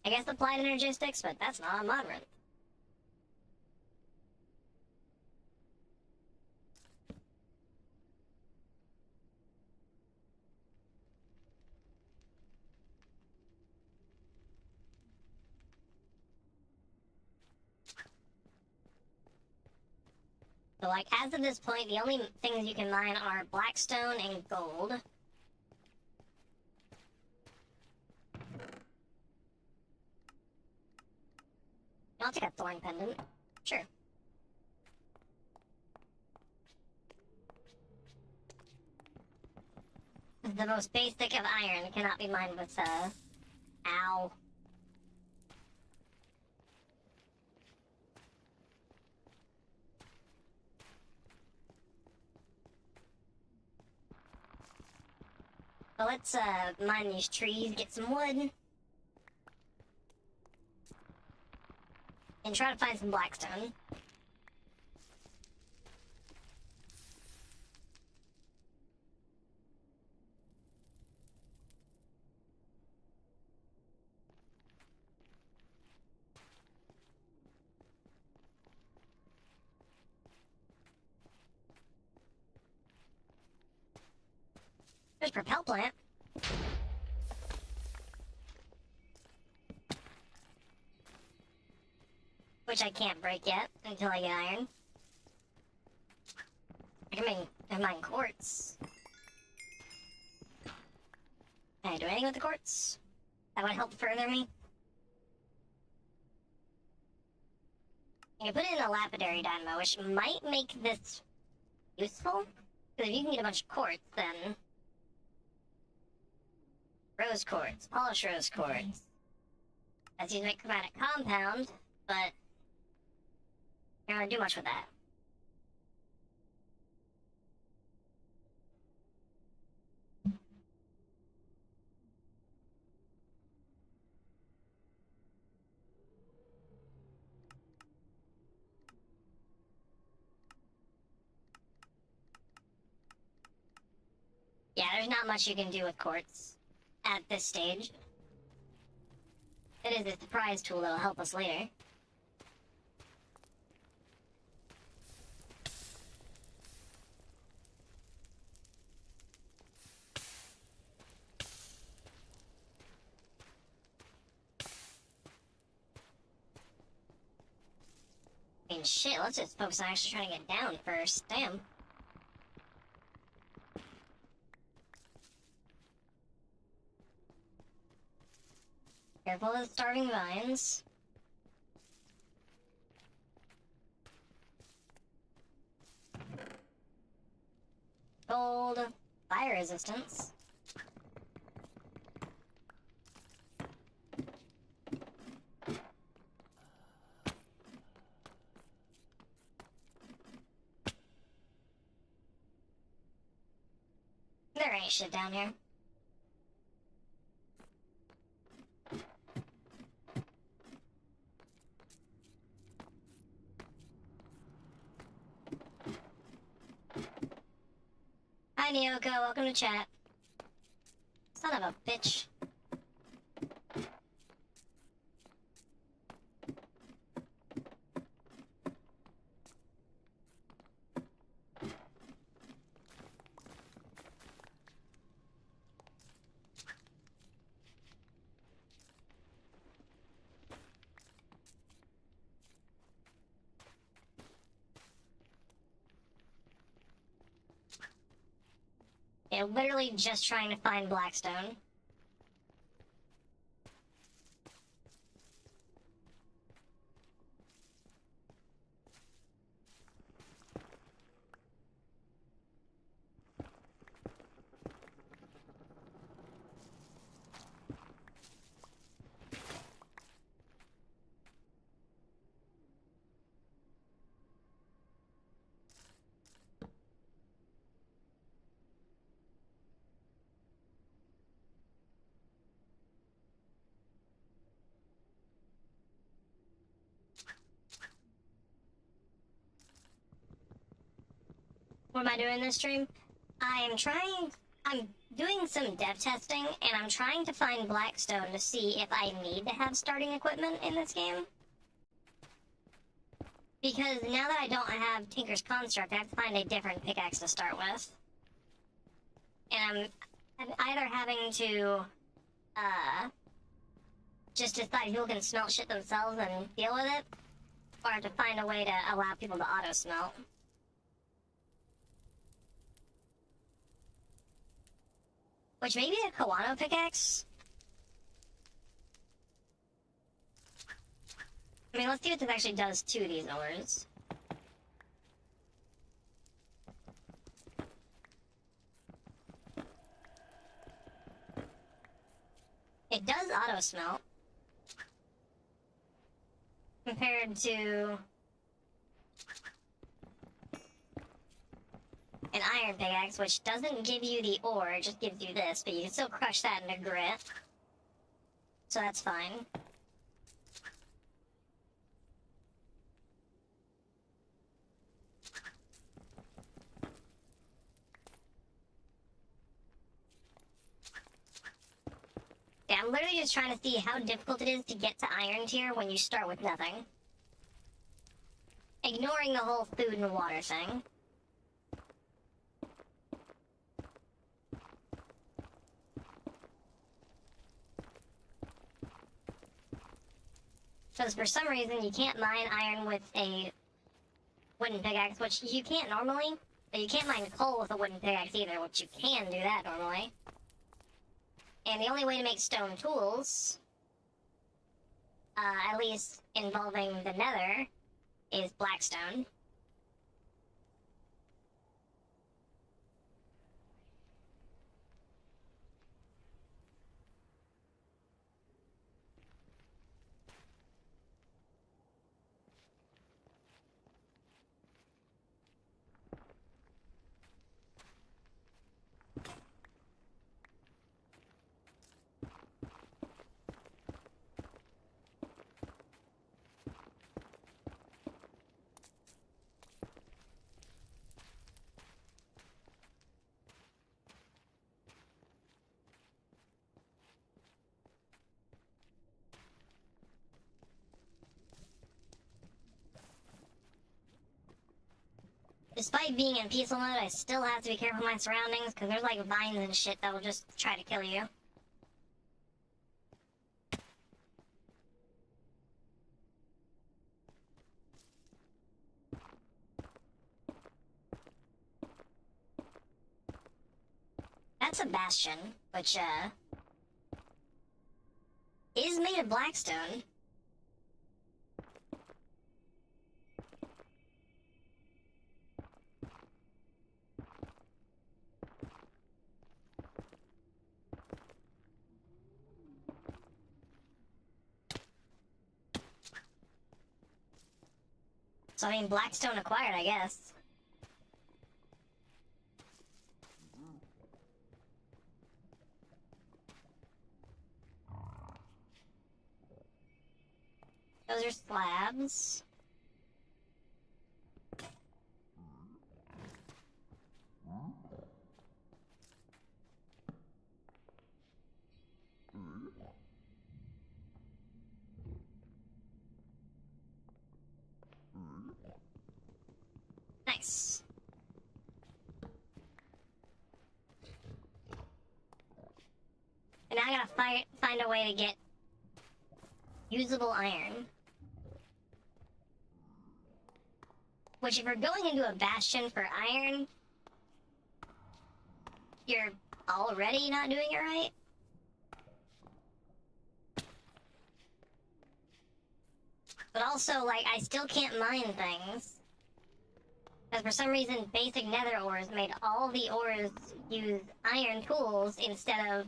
I guess applied energistics, but that's not a mod run. So, like, as of this point, the only things you can mine are blackstone and gold. I'll take a thorn pendant. Sure. The most basic of iron cannot be mined with, ow. So let's, mine these trees, get some wood. And try to find some blackstone. There's propel plant. Which I can't break yet until I get iron. I can mine quartz. Can I do anything with the quartz? That would help further me. I can put it in a lapidary dynamo, which might make this useful. Because if you can get a bunch of quartz, then... Rose quartz, polished rose quartz. That's used to make chromatic compound, but... I don't really do much with that. Yeah, there's not much you can do with quartz at this stage. It is a surprise tool that'll help us later. I mean, shit, let's just focus on actually trying to get down first. Damn. Careful of starving vines. Gold. Fire resistance. There ain't shit down here. Hi, Nyoko. Welcome to chat. Son of a bitch. Yeah, literally just trying to find Blackstone. What am I doing this stream? I'm doing some dev testing, and I'm trying to find Blackstone to see if I need to have starting equipment in this game. Because now that I don't have Tinker's Construct, I have to find a different pickaxe to start with. And I'm either having to, just decide people can smelt shit themselves and deal with it, or I have to find a way to allow people to auto-smelt. Which may be a Kawano pickaxe? I mean, let's see what this actually does to these ores. It does auto-smelt. Compared to an iron pickaxe, which doesn't give you the ore, it just gives you this, but you can still crush that into grit. So that's fine. Yeah, I'm literally just trying to see how difficult it is to get to iron tier when you start with nothing. Ignoring the whole food and water thing. Because for some reason you can't mine iron with a wooden pickaxe, which you can't normally. But you can't mine coal with a wooden pickaxe either, which you can do that normally. And the only way to make stone tools, at least involving the nether, is blackstone. Despite being in peaceful mode, I still have to be careful of my surroundings, because there's like vines and shit that will just try to kill you. That's a bastion, which, is made of blackstone. So, I mean, blackstone acquired, I guess. Those are slabs. Nice. And now I gotta find a way to get usable iron. Which, if you're going into a bastion for iron, you're already not doing it right. But also, like, I still can't mine things. Because for some reason, basic nether ores made all the ores use iron tools instead of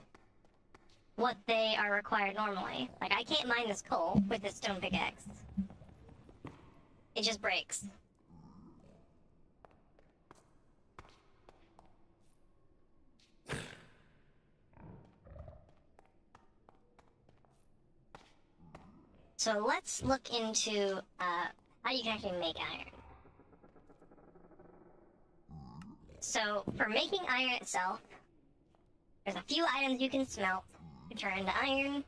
what they are required normally. Like, I can't mine this coal with this stone pickaxe. It just breaks. So let's look into how you can actually make iron. So for making iron itself, there's a few items you can smelt to turn into iron.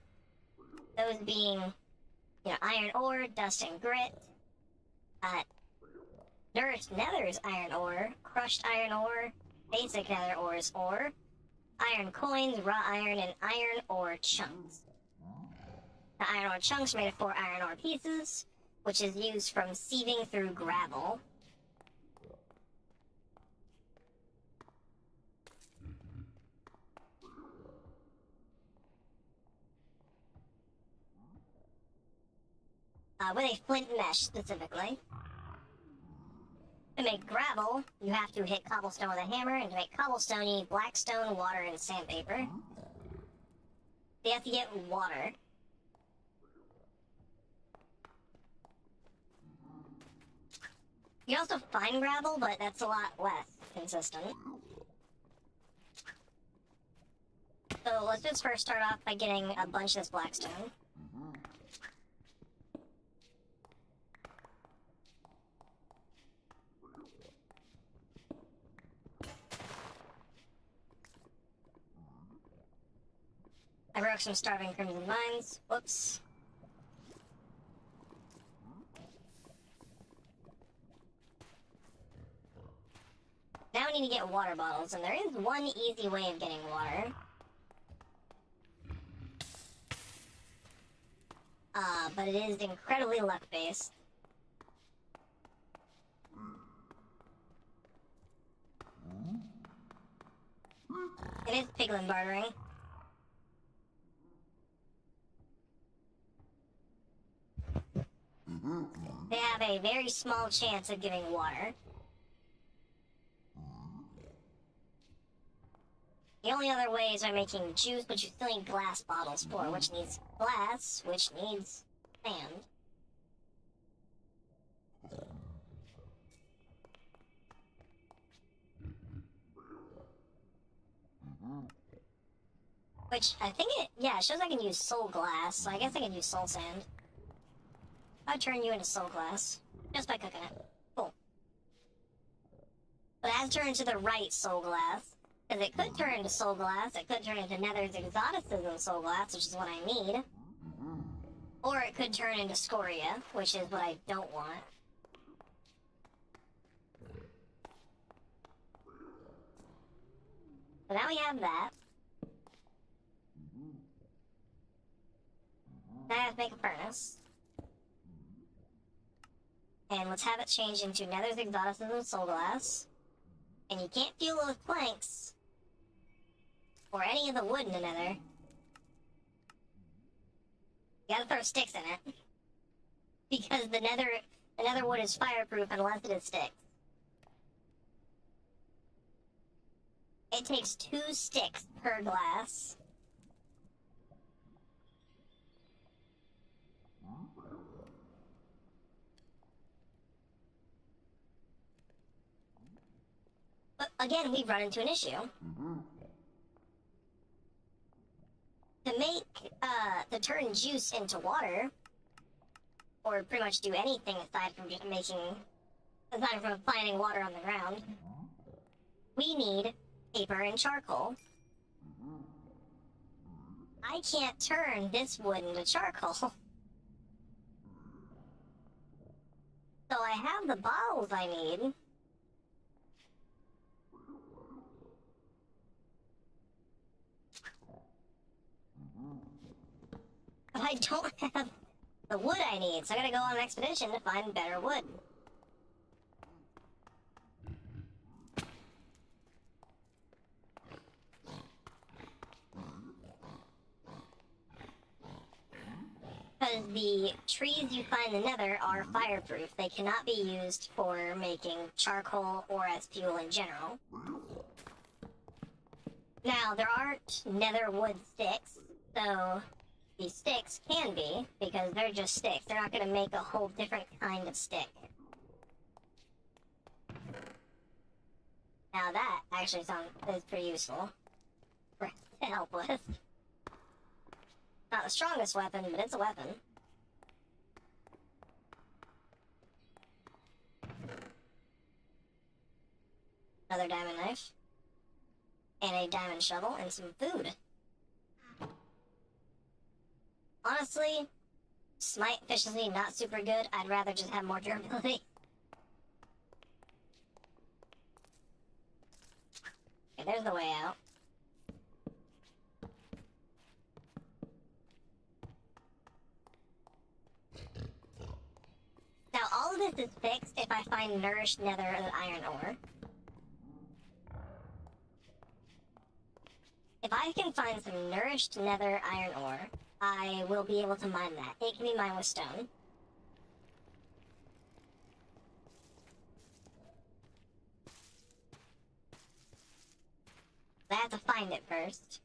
Those being, iron ore, dust and grit, nourished nether's iron ore, crushed iron ore, basic nether ores ore, iron coins, raw iron, and iron ore chunks. The iron ore chunks are made of 4 iron ore pieces, which is used from sieving through gravel. With a flint mesh, specifically. To make gravel, you have to hit cobblestone with a hammer, and to make cobblestone, you need blackstone, water, and sandpaper. You have to get water. You can also find gravel, but that's a lot less consistent. So let's just first start off by getting a bunch of this blackstone. I broke some starving crimson vines. Whoops. Now we need to get water bottles, and there is one easy way of getting water. But it is incredibly luck-based. It is piglin bartering. They have a very small chance of giving water. The only other way is by making juice, but you still need glass bottles for, which needs glass, which needs sand. Which, I think it shows I can use soul glass, so I guess I can use soul sand. I'll turn you into soul glass, just by cooking it. Cool. But it has to turn into the right soul glass, because it could turn into soul glass, it could turn into Nether's exoticism soul glass, which is what I need. Or it could turn into scoria, which is what I don't want. So now we have that. Now I have to make a furnace. And let's have it change into Nether's exoticism soul glass. And you can't fuel it with planks. Or any of the wood in the Nether. You gotta throw sticks in it. Because the nether wood is fireproof unless it is sticks. It takes 2 sticks per glass. But again, we've run into an issue. To turn juice into water, or pretty much do anything aside from finding water on the ground, we need paper and charcoal. I can't turn this wood into charcoal. So I have the bottles I need. But I don't have the wood I need, so I gotta go on an expedition to find better wood. Because the trees you find in the nether are fireproof. They cannot be used for making charcoal or as fuel in general. Now, there aren't nether wood sticks, so these sticks can be, because they're just sticks. They're not going to make a whole different kind of stick. Now that actually is pretty useful to help with. Not the strongest weapon, but it's a weapon. Another diamond knife. And a diamond shovel and some food. Honestly, smite efficiency not super good. I'd rather just have more durability. Okay, there's the way out. Now, all of this is fixed if I find nourished nether and iron ore. If I can find some nourished nether iron ore, I will be able to mine that. It can be mined with stone. I have to find it first.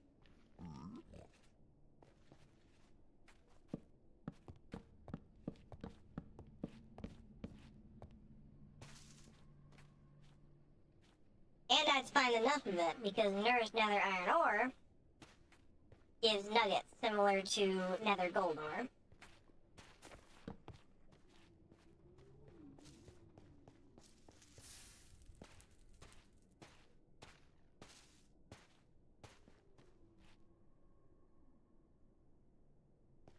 And I'd find enough of it, because nourished nether iron ore gives nuggets similar to nether gold ore.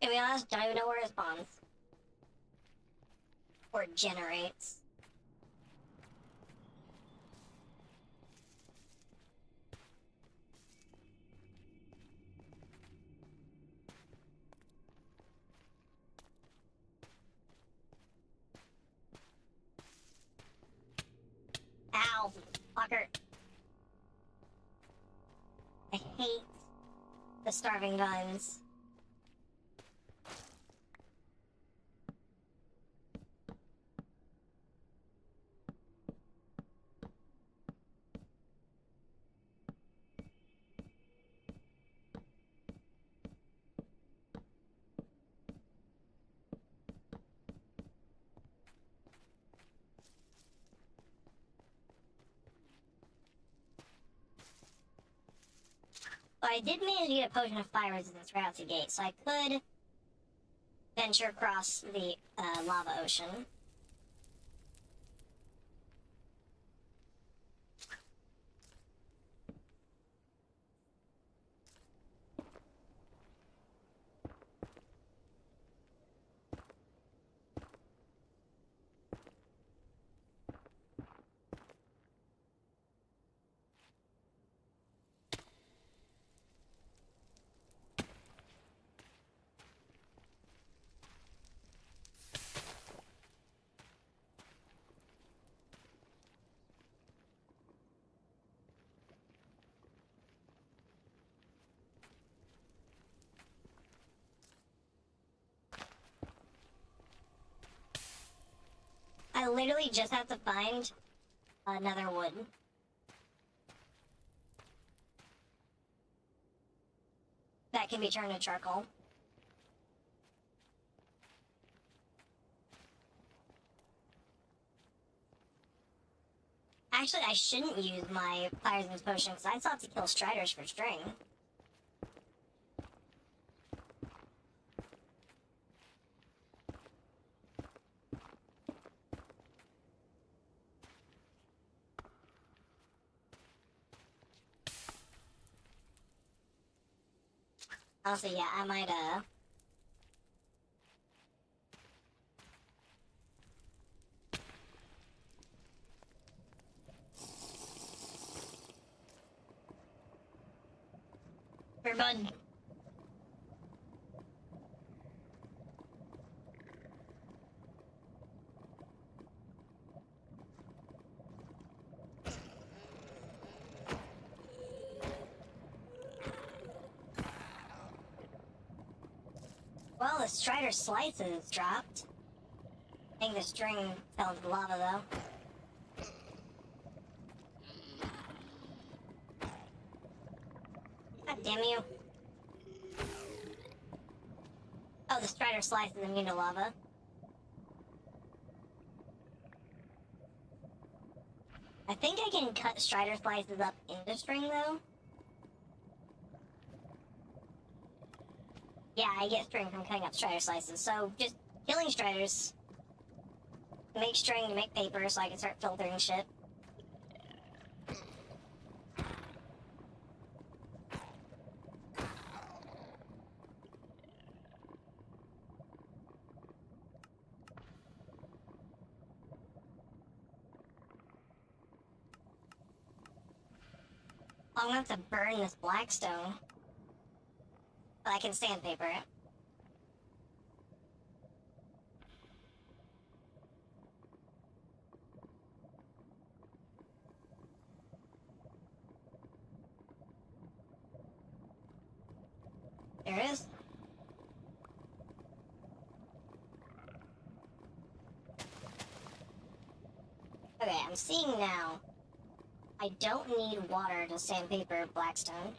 To be honest, don't even know where it spawns. Or generates. Ow, fucker. I hate the starving vines. But I did manage to get a potion of fire resistance right out the gate, so I could venture across the lava ocean. literally just have to find another wood. That can be turned to charcoal. Actually, I shouldn't use my Fireman's Potion because I thought to kill Striders for string. Also, yeah, I might, for bud. Well, the Strider slices dropped. I think the string fell into the lava, though. God damn you. Oh, the Strider slice is immune to lava. I think I can cut Strider slices up into string, though. Yeah, I get string from cutting up Strider slices, so just killing Striders to make string to make paper so I can start filtering shit. I'm gonna have to burn this blackstone. But I can sandpaper it. There it is. Okay, I'm seeing now. I don't need water to sandpaper blackstone.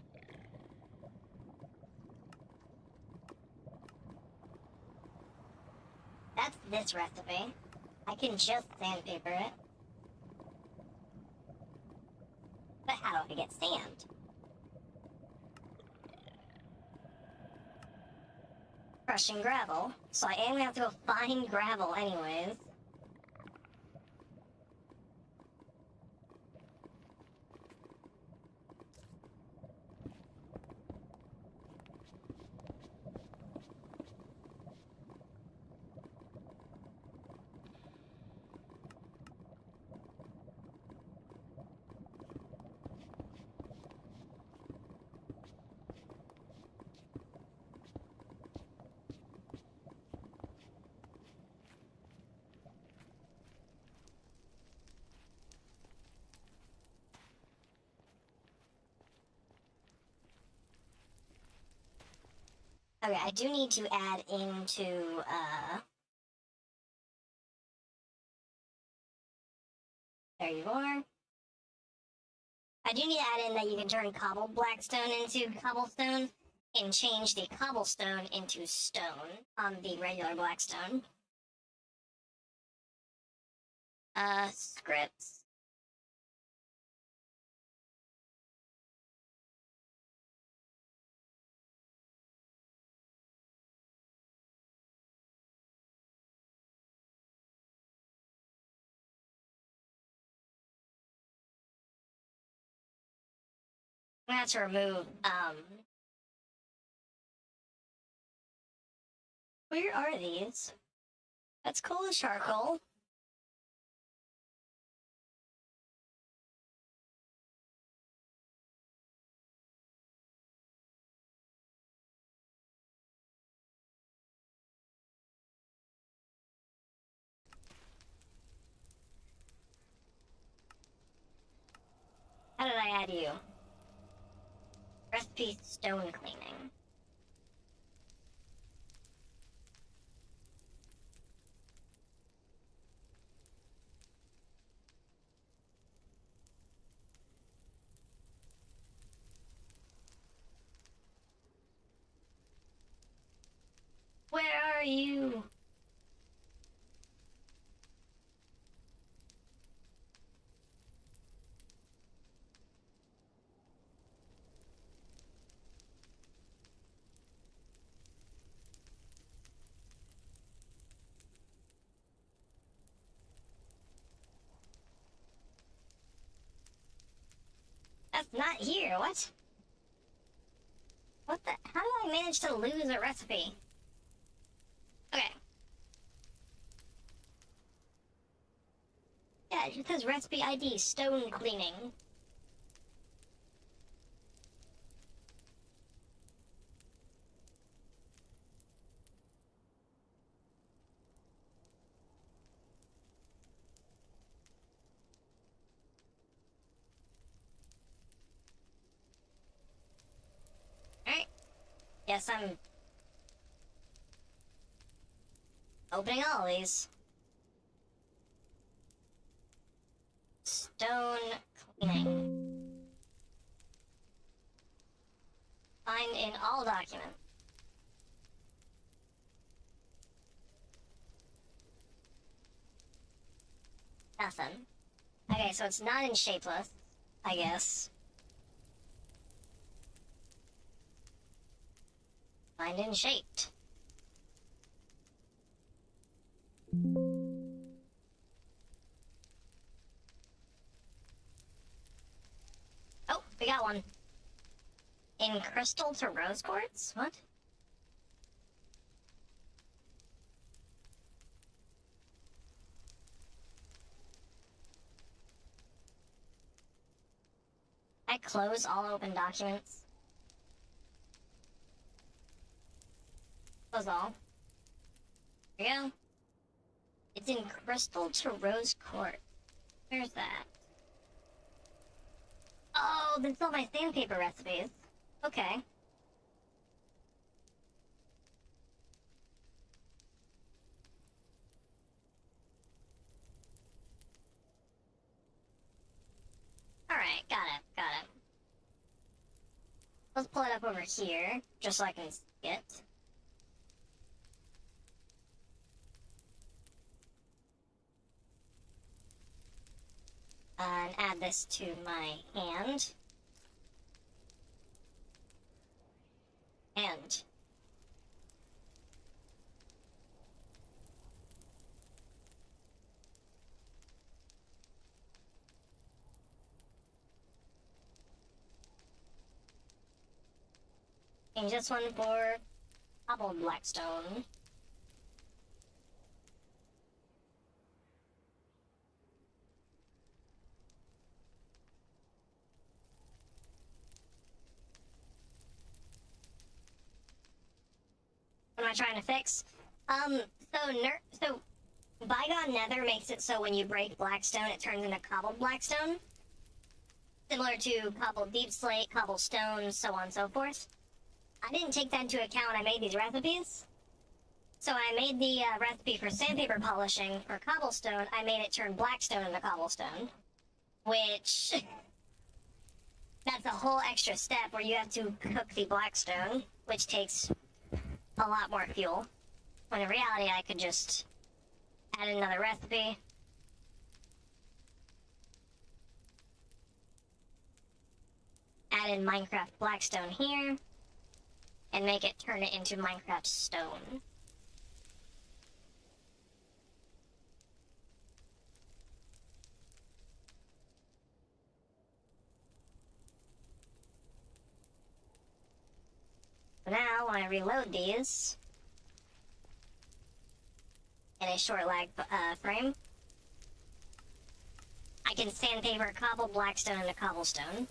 That's this recipe. I can just sandpaper it. But how do I get sand? Crushing gravel. So I am gonna have to go find gravel anyways. Okay, I do need to add into, there you are. I do need to add in that you can turn cobbled blackstone into cobblestone and change the cobblestone into stone on the regular blackstone. Scripts. I'm gonna have to remove, where are these? That's coal and charcoal. How did I add you? Recipe stone cleaning. you. That's not here, what? What the? How do I manage to lose a recipe? Okay. Yeah, it just says recipe ID, stone cleaning. Alright. Yes, I'm opening all these. Stone cleaning. Find in all documents. Nothing. Okay, so it's not in shapeless, I guess. Find in shaped. Oh, we got one. In crystal to rose quartz? What? I close all open documents. Close all. There we go. It's in crystal to rose quartz. Where's that? Oh, that's all my sandpaper recipes. Okay. Alright, got it. Let's pull it up over here, just so I can see it. And add this to my hand. And change this one for cobbled blackstone. What am I trying to fix? So Bygone Nether makes it so when you break blackstone, it turns into cobbled blackstone. Similar to cobbled deep slate, cobblestone, so on and so forth. I didn't take that into account when I made these recipes. So I made the recipe for sandpaper polishing for cobblestone. I made it turn blackstone into cobblestone. Which... that's a whole extra step where you have to cook the blackstone, which takes a lot more fuel. When in reality, I could just add another recipe. Add in Minecraft blackstone here. And make it turn it into Minecraft stone. So now, when I reload these, in a short lag frame, I can sandpaper cobbled blackstone into cobblestone.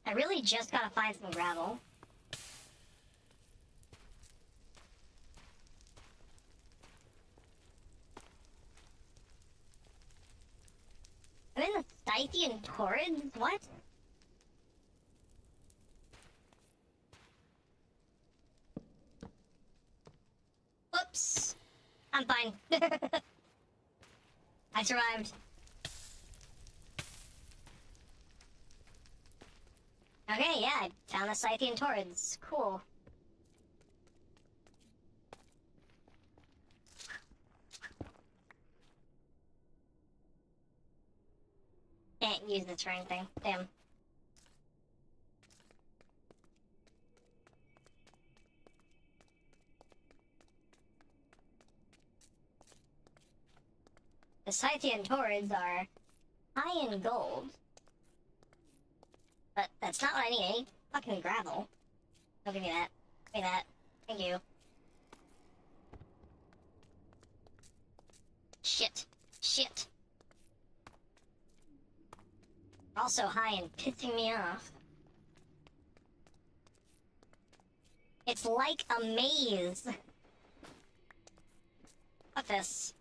I really just gotta find some gravel. I'm in the Scythian Torrens? What? Whoops. I'm fine. I survived. Okay, yeah, I found the Scythian Torrens. Cool. Can't use this for anything. Damn. The Scythian Torrens are high in gold. But that's not what I need. I need fucking gravel. Don't give me that. Give me that. Thank you. Shit. Shit. Also high and pissing me off. It's like a maze. Fuck this.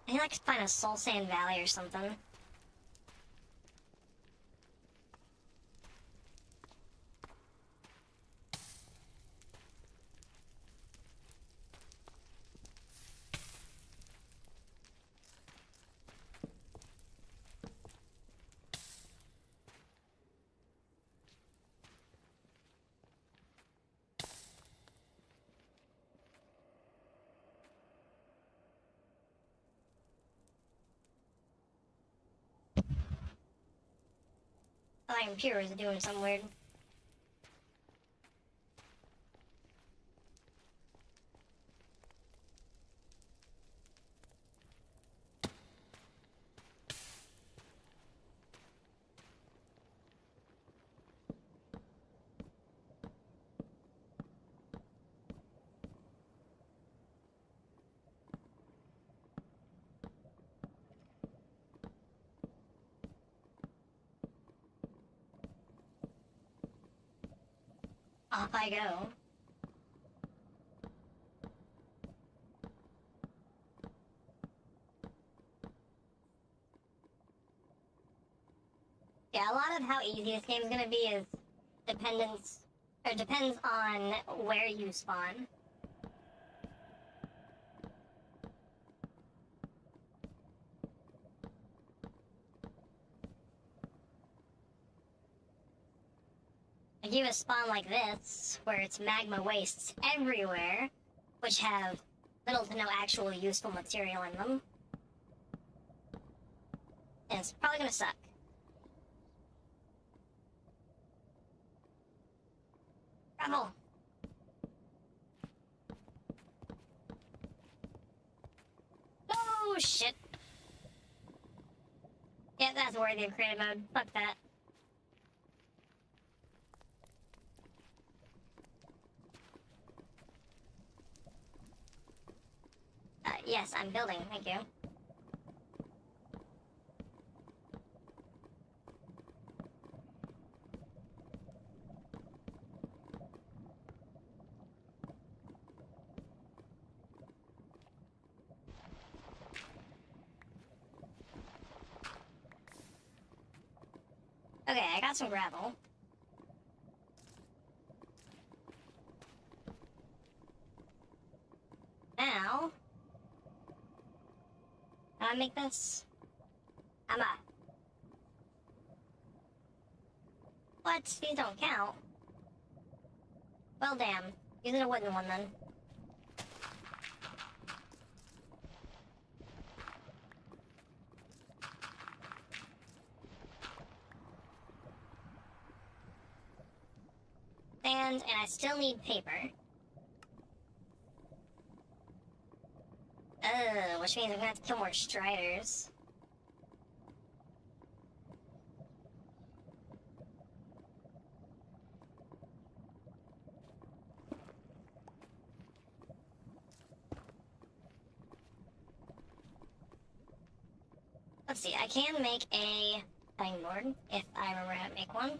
I need like to find a Soul Sand Valley or something. My computer is doing something weird. Off I go. Yeah, a lot of how easy this game's gonna be is depends on where you spawn. Like you have a spawn like this, where it's magma wastes everywhere, which have little to no actual useful material in them. And it's probably gonna suck. Gravel! Oh shit! Yeah, that's worthy of creative mode. Fuck that. Yes, I'm building, thank you. Okay, I got some gravel. Now, how do I make this? I'm up. What? These don't count. Well, damn. Using a wooden one then. And I still need paper. Which means I'm gonna have to kill more striders. Let's see, I can make a cutting board if I remember how to make one.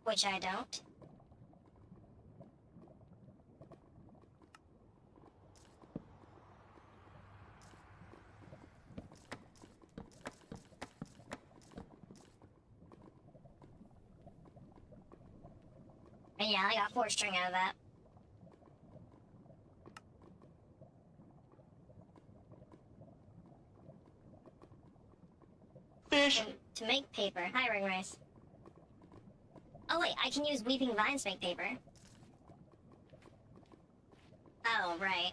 Which I don't. And yeah, I got 4 string out of that. Fish! To make paper. Hi, ring rice. Oh wait, I can use weeping vines to make paper. Oh, right.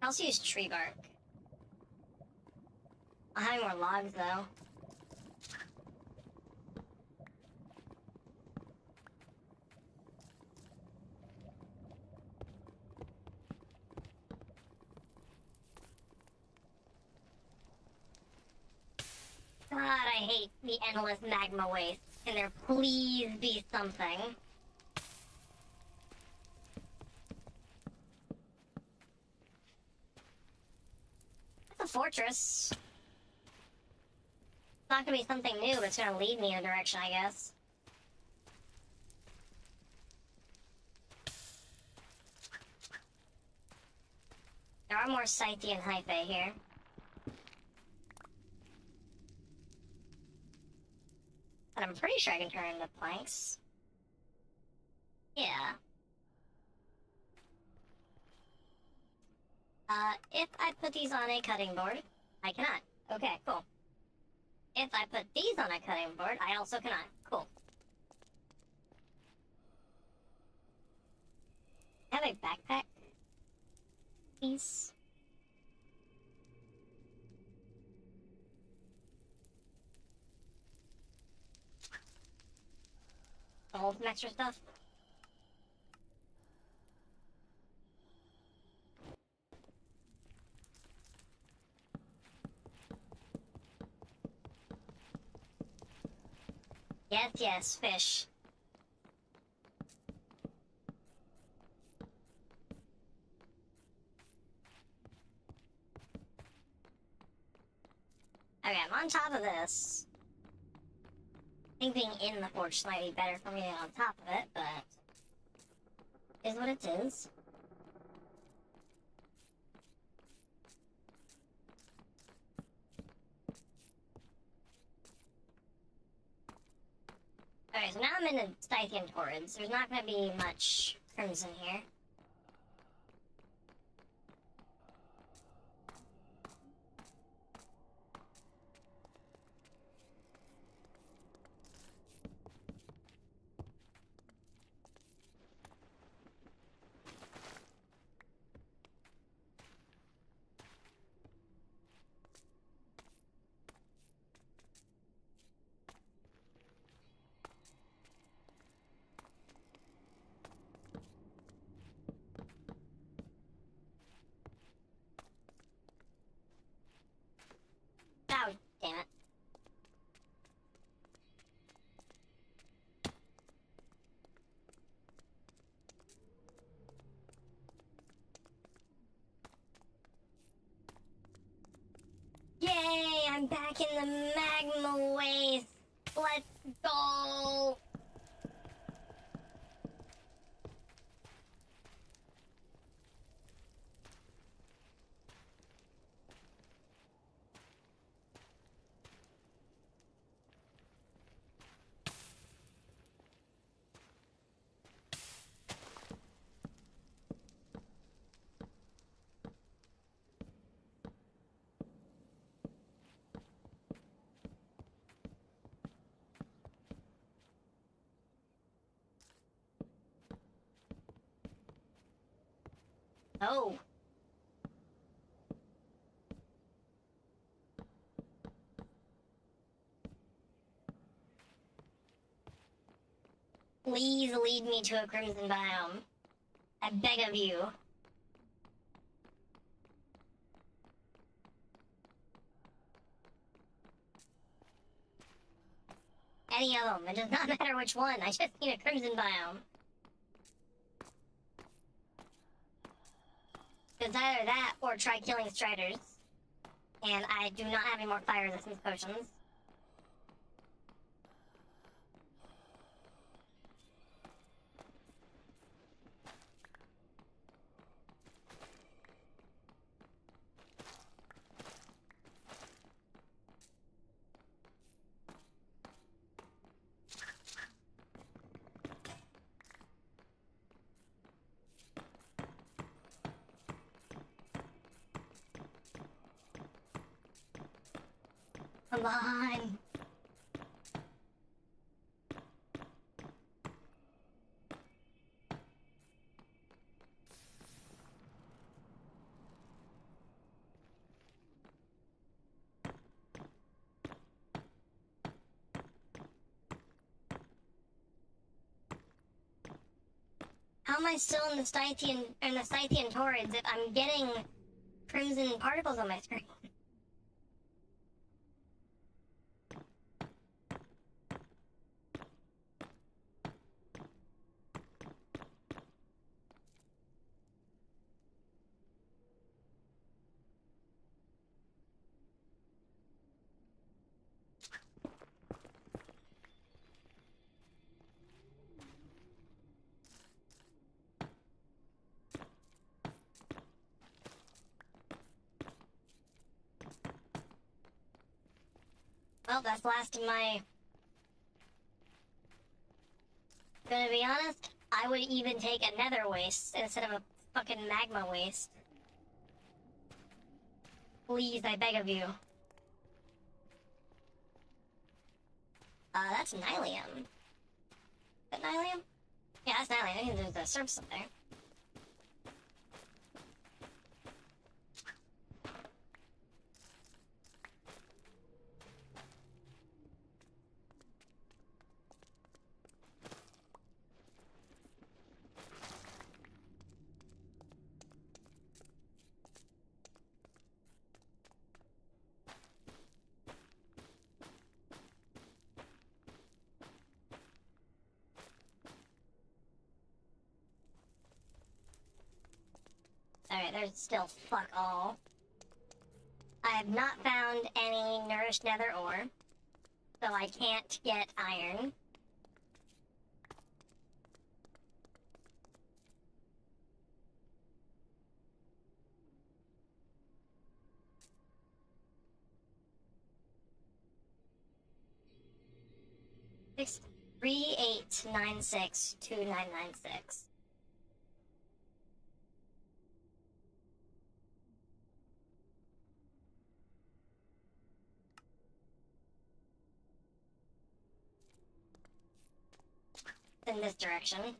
I also use tree bark. I'll have more logs though. God, I hate the endless magma waste. Can there please be something? That's a fortress. It's not gonna be something new, but it's gonna lead me in a direction, I guess. There are more Scythian hyphae here. But I'm pretty sure I can turn into planks. Yeah. If I put these on a cutting board, I cannot. Okay, cool. If I put these on a cutting board, I also cannot. Cool. Have a backpack? Please. All some extra stuff. Yes, yes, fish. Okay, I'm on top of this. I think being in the forge might be better for me than on top of it, but... is what it is. Okay, so now I'm in the Scythian Torrids. There's not gonna be much crimson here. Oh, damn it. Yay, I'm back in the magma waste. Let's go. Oh. Please lead me to a crimson biome. I beg of you. Any of them. It does not matter which one. I just need a crimson biome. It's either that or try killing striders. And I do not have any more fire resistance potions. Come on. How am I still in the Scythian Torrids if I'm getting crimson particles on my screen? Well, that's the last of my... Gonna be honest, I would even take a nether waste instead of a fucking magma waste. Please, I beg of you. That's Nylium. Is that Nylium? Yeah, that's Nylium. I think there's a surface up there. Alright, there's still fuck all. I have not found any nourished nether ore, so I can't get iron. Six 38962996. In this direction.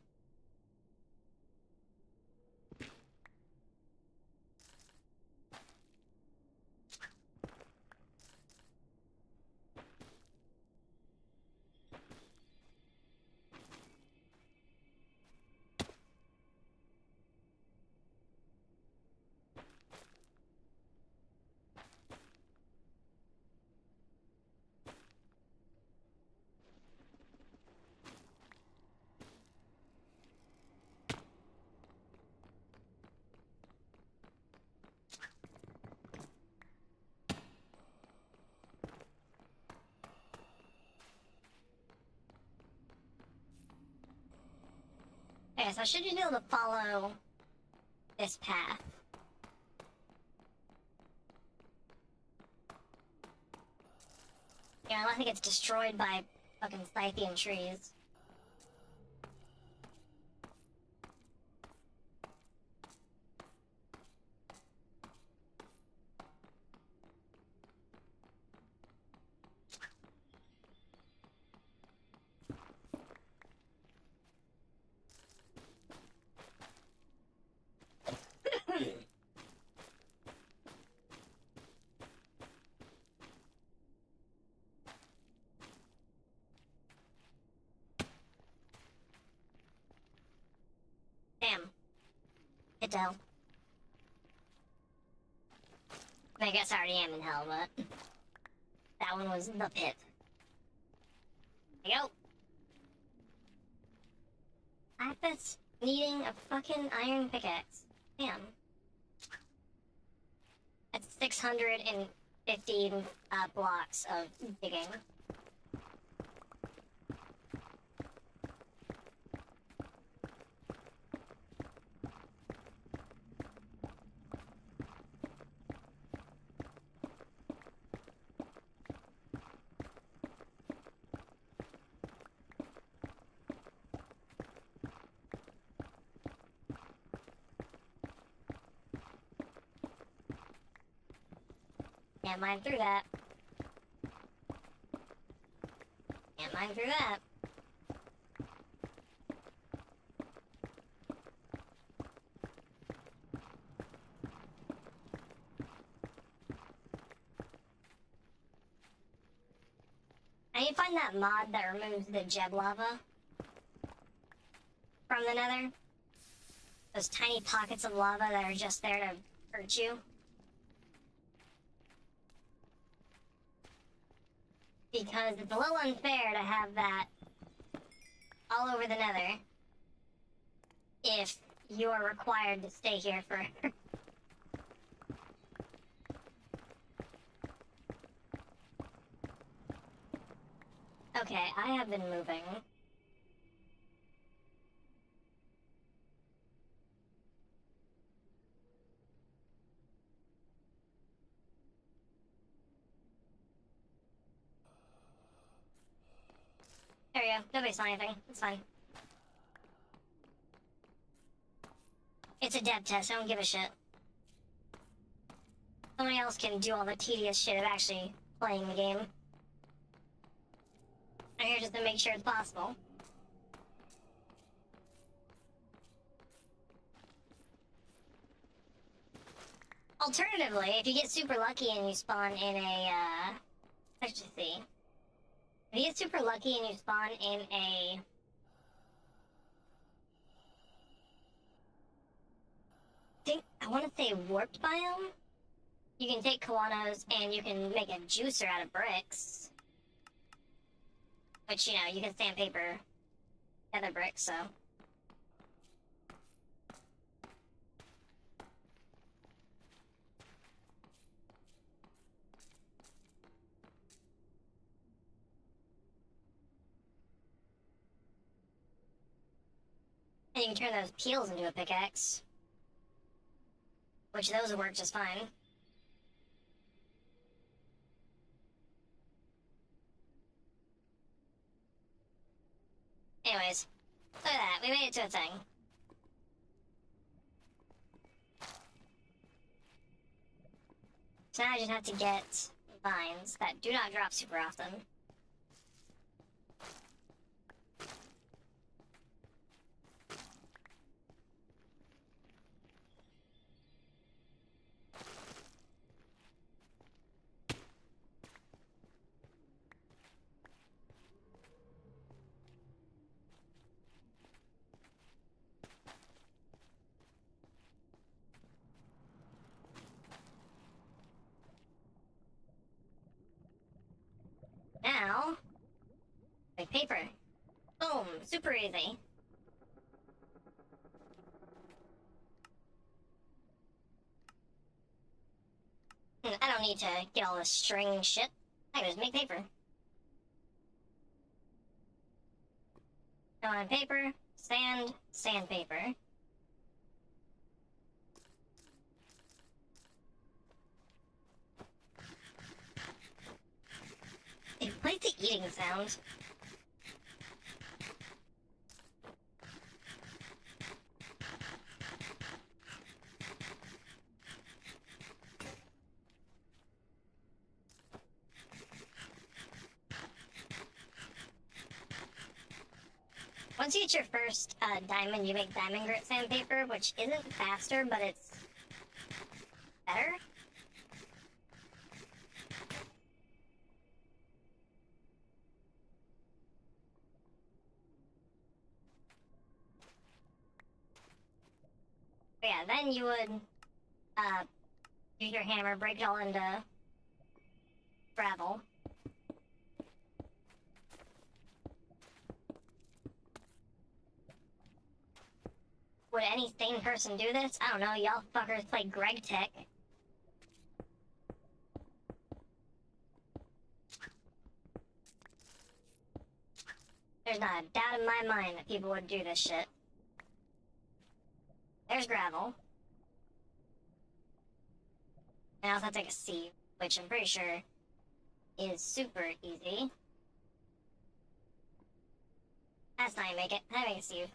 Okay, so I should just be able to follow this path. Yeah, unless it gets destroyed by fucking Scythian trees. to hell. I guess I already am in hell, but that one was the pit. There you go. I bet needing a fucking iron pickaxe. Damn. That's 615 blocks of digging. Can't mine through that. Can't mine through that. I need to find that mod that removes the Jeb lava from the nether. Those tiny pockets of lava that are just there to hurt you. Because it's a little unfair to have that all over the nether if you're required to stay here forever. Okay, I have been moving. There we go. Nobody saw anything. It's fine. It's a dev test. I don't give a shit. Somebody else can do all the tedious shit of actually playing the game. I'm here just to make sure it's possible. Alternatively, if you get super lucky and you spawn in a, let's just see. If you get super lucky and you spawn in a... I want to say warped biome? You can take Kawanos and you can make a juicer out of bricks. Which, you know, you can sandpaper other bricks, so... And you can turn those peels into a pickaxe. Which those will work just fine. Anyways, look at that, we made it to a thing. So now I just have to get vines that do not drop super often. Now, make paper. Boom, super easy. I don't need to get all this string shit. I can just make paper. Come on, paper, sand, sandpaper. It plays the eating sound. Once you get your first diamond, you make diamond grit sandpaper, which isn't faster, but it's better. But yeah, then you would use your hammer, break it all into gravel. Would any sane person do this? I don't know, y'all fuckers play Greg Tech. There's not a doubt in my mind that people would do this shit. There's gravel. And I also have to take a sieve, which I'm pretty sure is super easy. That's not how you make it. How do I make a sieve?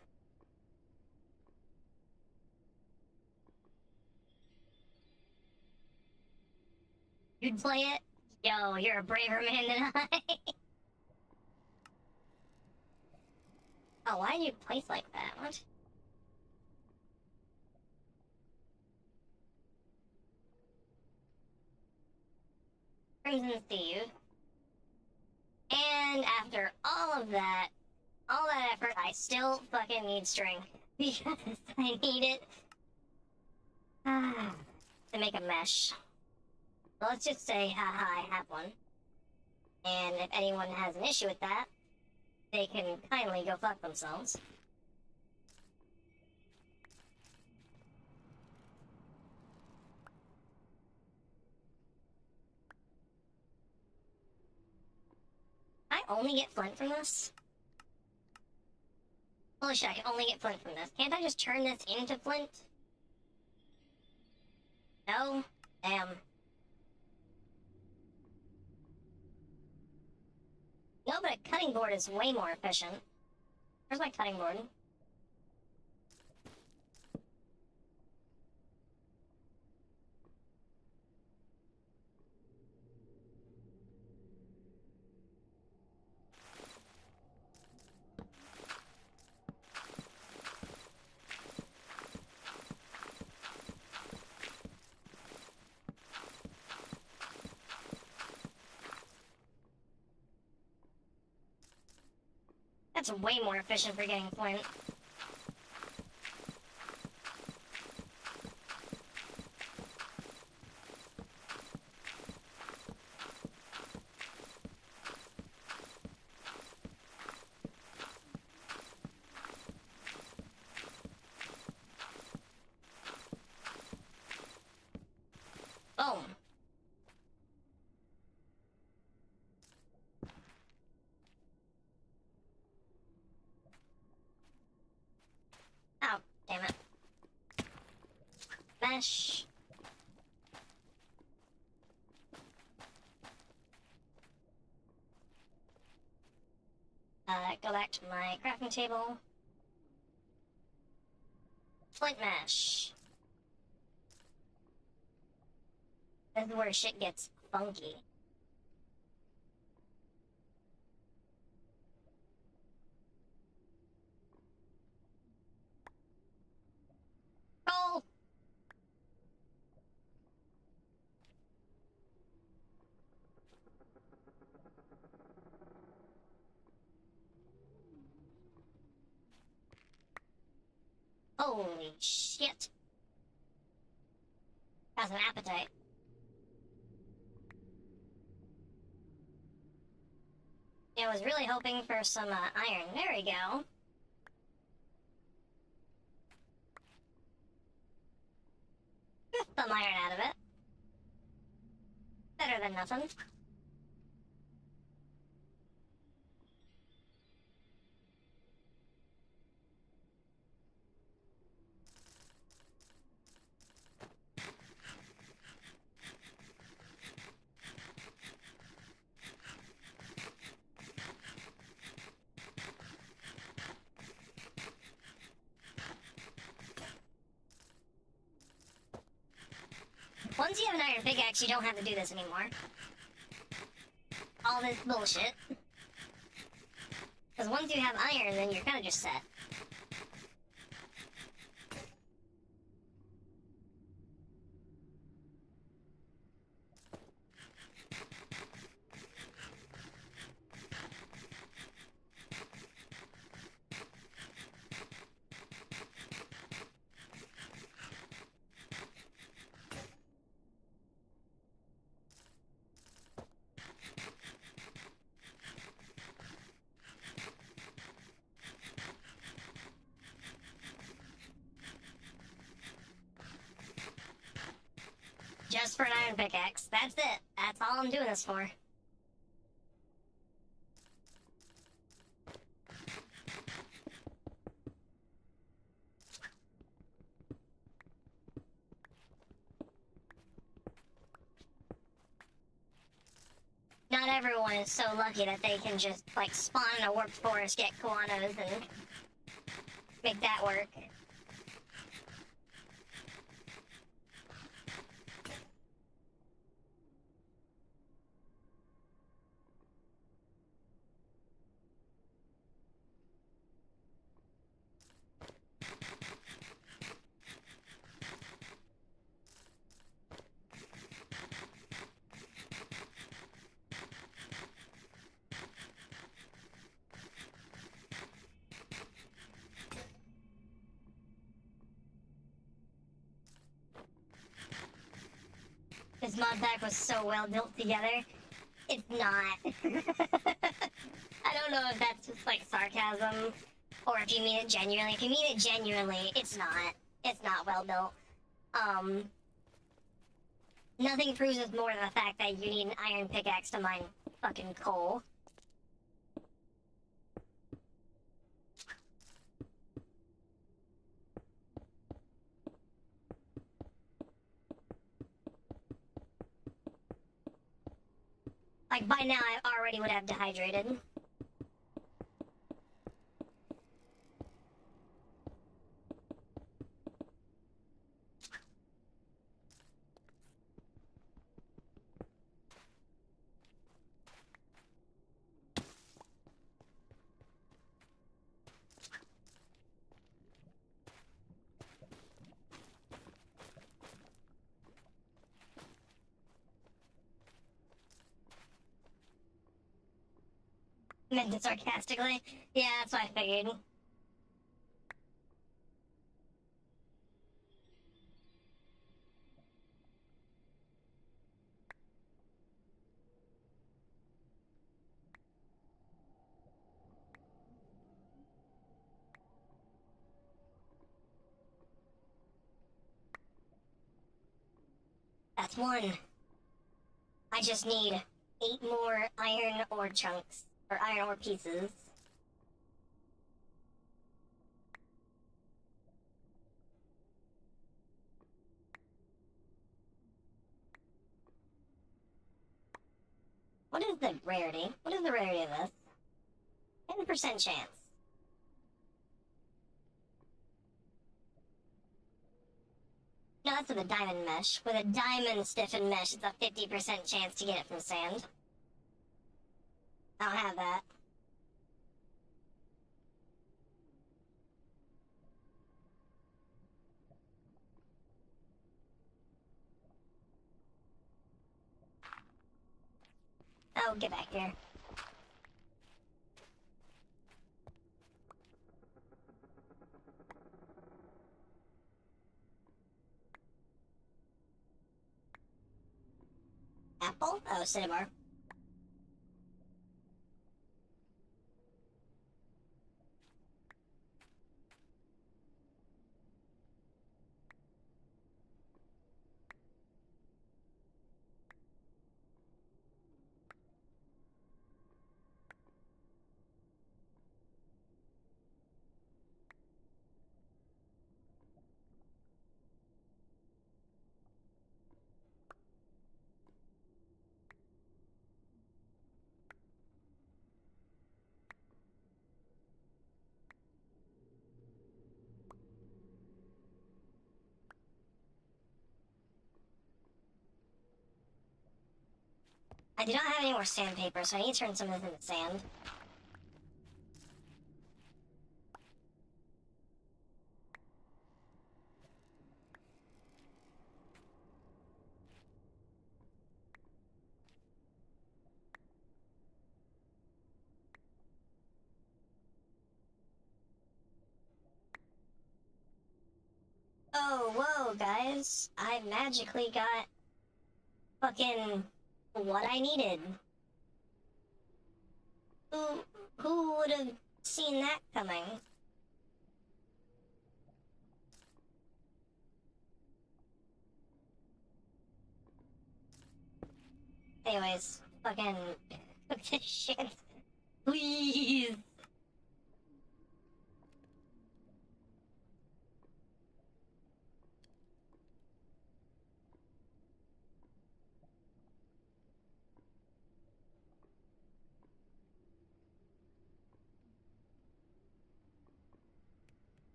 You'd play it? Yo, you're a braver man than I. Oh, why did you place like that? What? Crimson Thief. And after all that effort, I still fucking need string. Because I need it to make a mesh. So let's just say, haha, I have one. And if anyone has an issue with that, they can kindly go fuck themselves. I only get flint from this? Holy shit, I can only get flint from this. Can't I just turn this into flint? No? Damn. No, but a cutting board is way more efficient. Where's my cutting board? That's way more efficient for getting flint. Boom. Oh, damn it. Mesh. Go back to my crafting table. Flint mesh. This is where shit gets funky. Roll! Holy shit. Has an appetite. I was really hoping for some iron. There we go. Get some iron out of it. Better than nothing. Once you have an iron pickaxe, you don't have to do this anymore. All this bullshit. Because once you have iron, then you're kind of just set. Just for an iron pickaxe. That's it. That's all I'm doing this for. Not everyone is so lucky that they can just, like, spawn in a warped forest, get Koanos, and make that work. This mod pack was so well built together. It's not. I don't know if that's just like sarcasm or if you mean it genuinely. If you mean it genuinely, it's not. It's not well built. Nothing proves it more than the fact that you need an iron pickaxe to mine fucking coal. Like, by now I already would have dehydrated. Meant it sarcastically. Yeah, that's what I figured. That's one. I just need 8 more iron ore chunks, or iron ore pieces. What is the rarity? What is the rarity of this? 10% chance. No, that's with a diamond mesh. With a diamond stiffened mesh, it's a 50% chance to get it from sand. I don't have that. Oh, get back here. Apple? Oh, cinnabar. I do not have any more sandpaper, so I need to turn some of this into sand. Oh, whoa, guys. I magically got fucking what I needed. Who would have seen that coming? Anyways, fucking cook this shit. Please.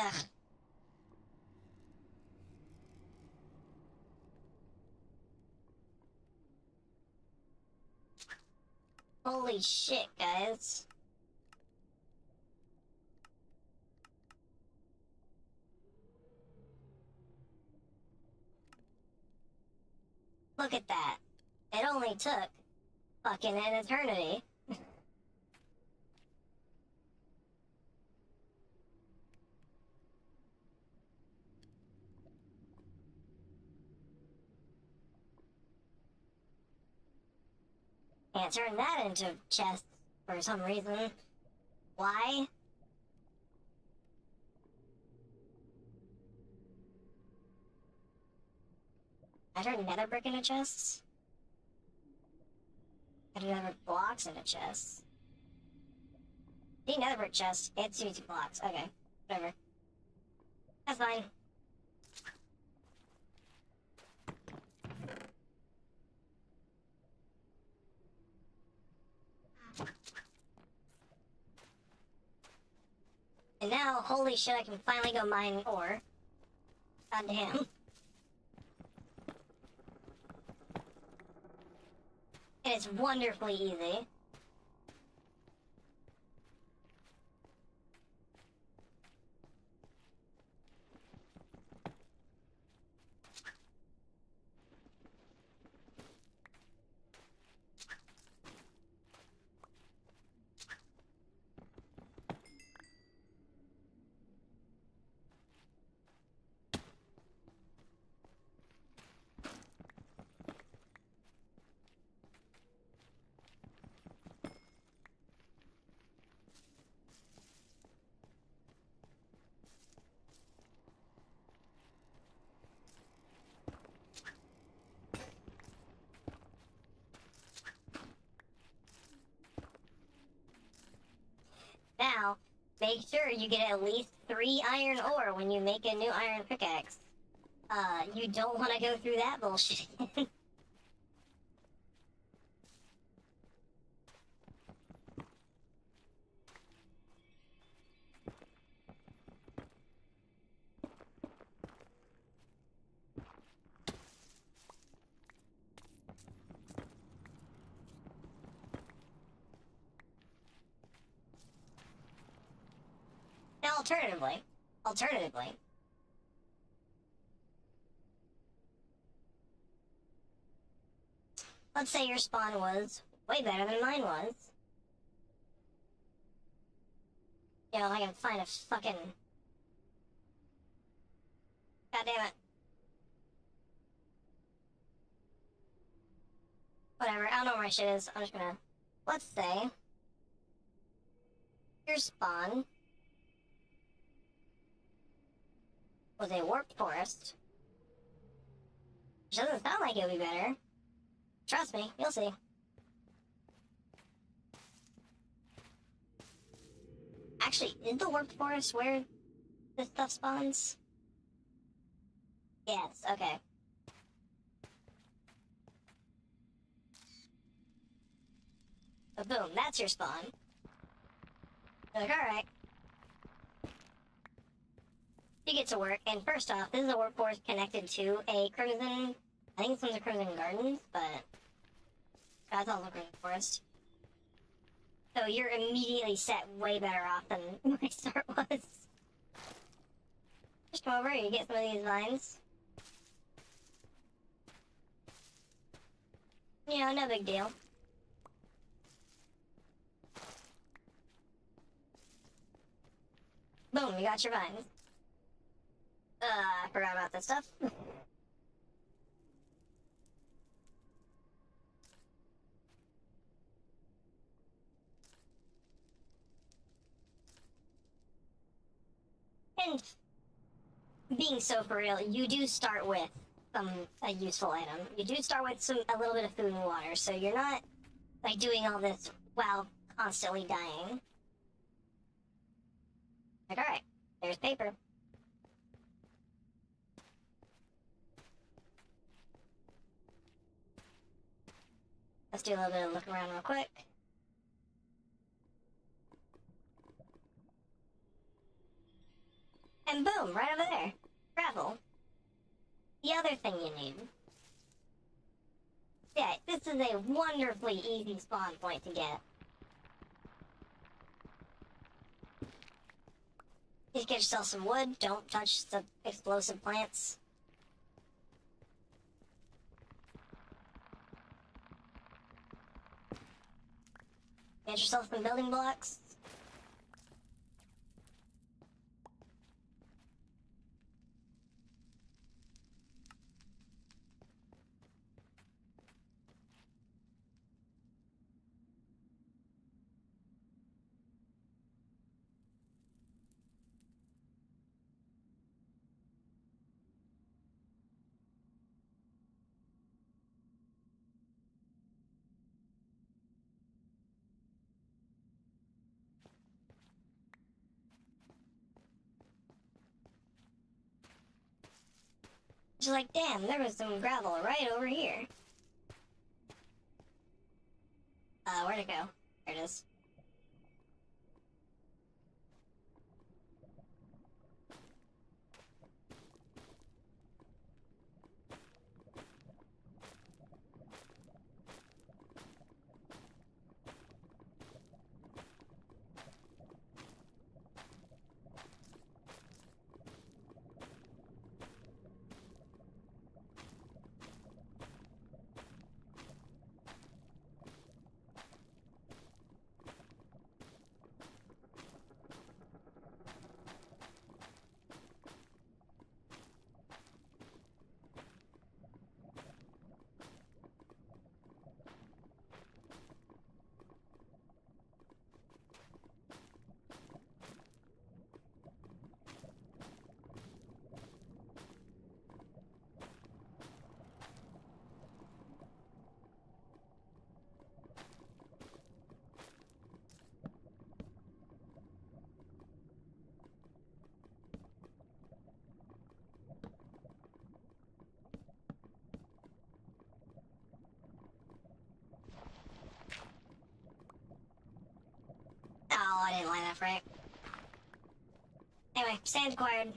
Ugh. Holy shit, guys. Look at that. It only took fucking an eternity. Can't turn that into chests for some reason. Why? I turned nether brick into chests? I turned nether blocks into chests. The nether brick chest, it's 2 blocks. Okay, whatever. That's fine. And now, holy shit, I can finally go mine ore. God damn. And it's wonderfully easy. Now, make sure you get at least 3 iron ore when you make a new iron pickaxe. You don't want to go through that bullshit. Now, alternatively, let's say your spawn was way better than mine was. You know, I can find a fucking... God damn it. Whatever, I don't know where my shit is. I'm just gonna... Let's say... your spawn... was a warped forest. Which doesn't sound like it'll be better. Trust me, you'll see. Actually, is the warped forest where this stuff spawns? Yes, okay. So boom, that's your spawn. You're like, alright. You get to work, and first off, this is a warp forest connected to a Crimson... I think this one's a Crimson Gardens, but... that's also Crimson Forest. So you're immediately set way better off than my start was. Just come over, you get some of these vines. You know, no big deal. Boom, you got your vines. I forgot about this stuff. And being so for real, you do start with a useful item. You do start with a little bit of food and water, so you're not like doing all this while constantly dying. Like, alright, there's paper. Let's do a little bit of look around real quick. And boom, right over there. Gravel. The other thing you need. Yeah, this is a wonderfully easy spawn point to get. Just get yourself some wood, don't touch the explosive plants. Get yourself some building blocks. Just like, damn, there was some gravel right over here. Where'd it go? There it is. Oh, I didn't line up right. Anyway, sand acquired.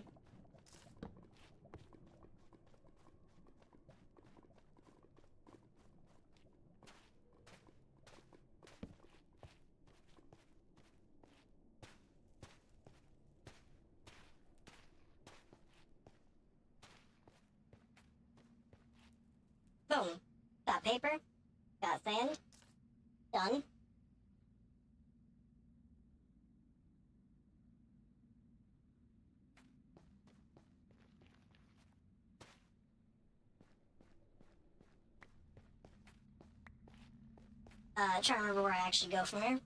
Boom. Got paper. Got sand. Done. Trying to remember where I actually go from here.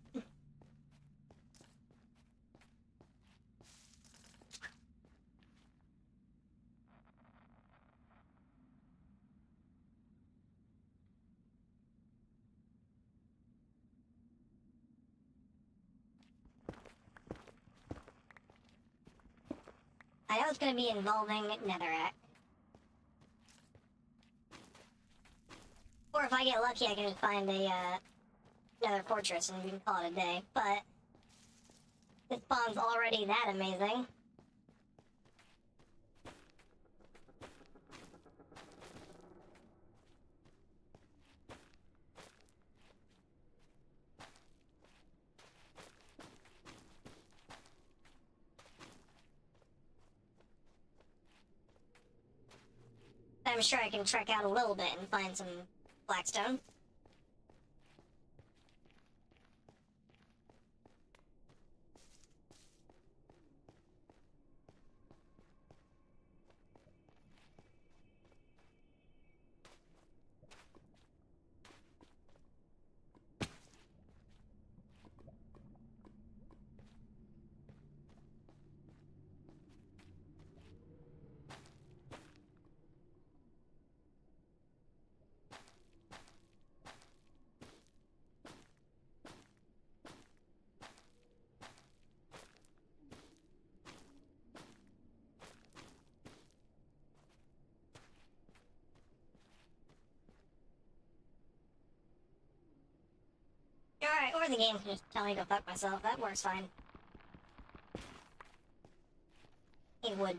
I know it's gonna be involving netherrack. Or if I get lucky, I can just find a, another fortress and we can call it a day. But this spawn's already that amazing. I'm sure I can trek out a little bit and find some blackstone. Alright, or the game can just tell me to go fuck myself. That works fine. It would.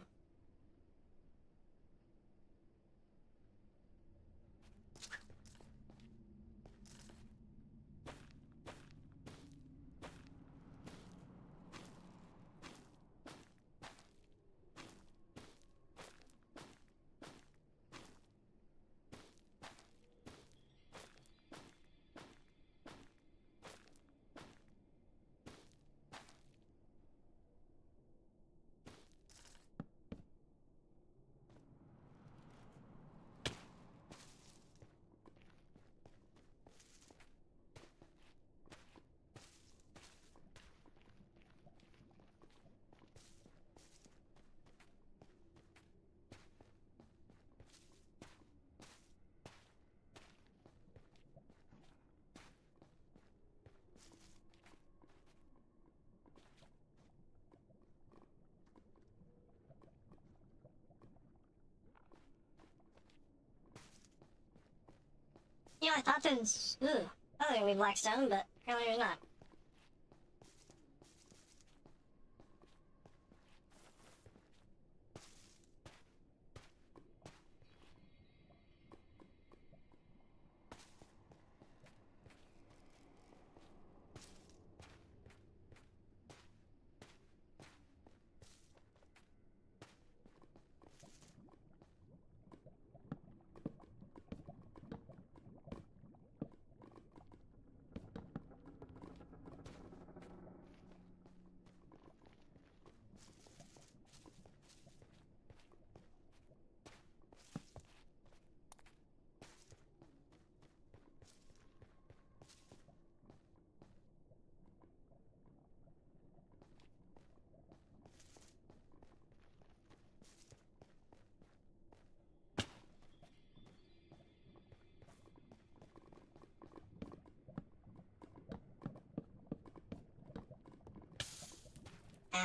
You know, I thought there was... Ooh. I thought there was gonna be Blackstone, but apparently there's not.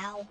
Ow.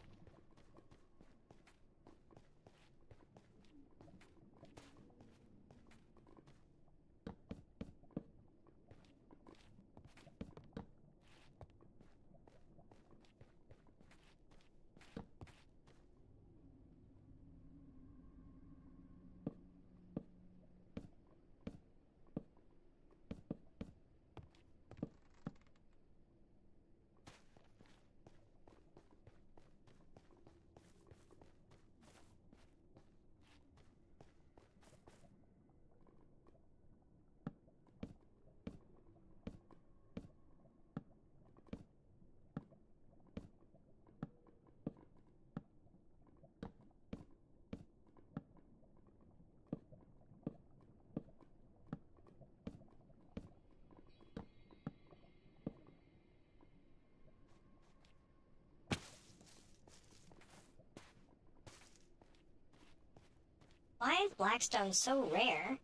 Why is Blackstone so rare?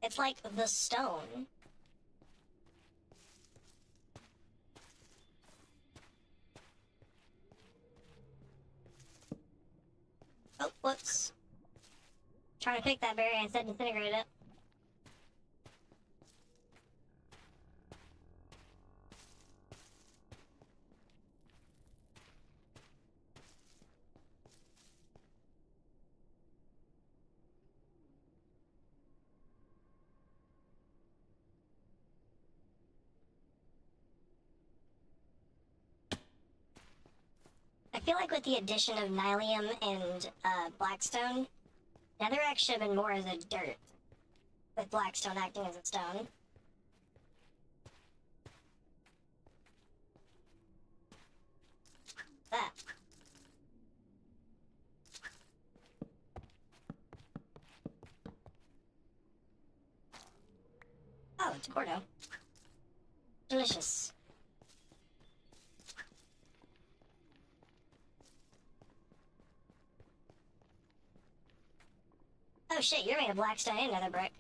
It's like the stone. Oh, whoops. Trying to pick that berry and instead disintegrate it. I feel like with the addition of Nylium and Blackstone, Netherrack should have been more as a dirt, with Blackstone acting as a stone. That. Oh, it's a Gordo. Delicious. Oh shit, you're made of Blackstone and Nether brick.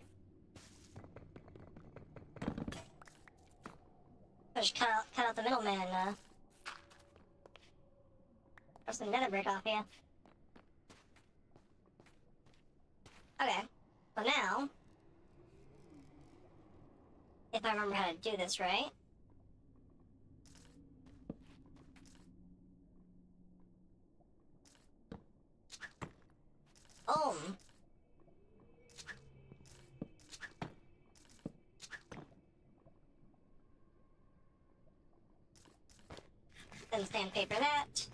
Just cut out the middleman and throw some Nether brick off you. Okay, so now, if I remember how to do this right, Boom. Then sandpaper that.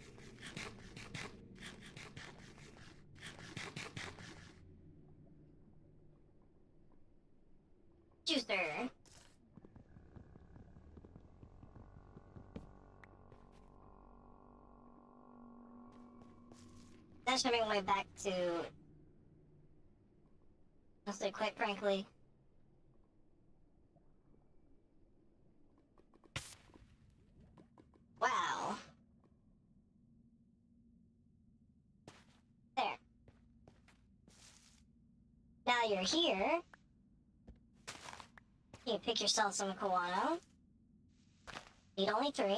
Juicer. That should bring me back to mostly, quite frankly. Wow. There. Now you're here. You pick yourself some Kawano. Need only 3.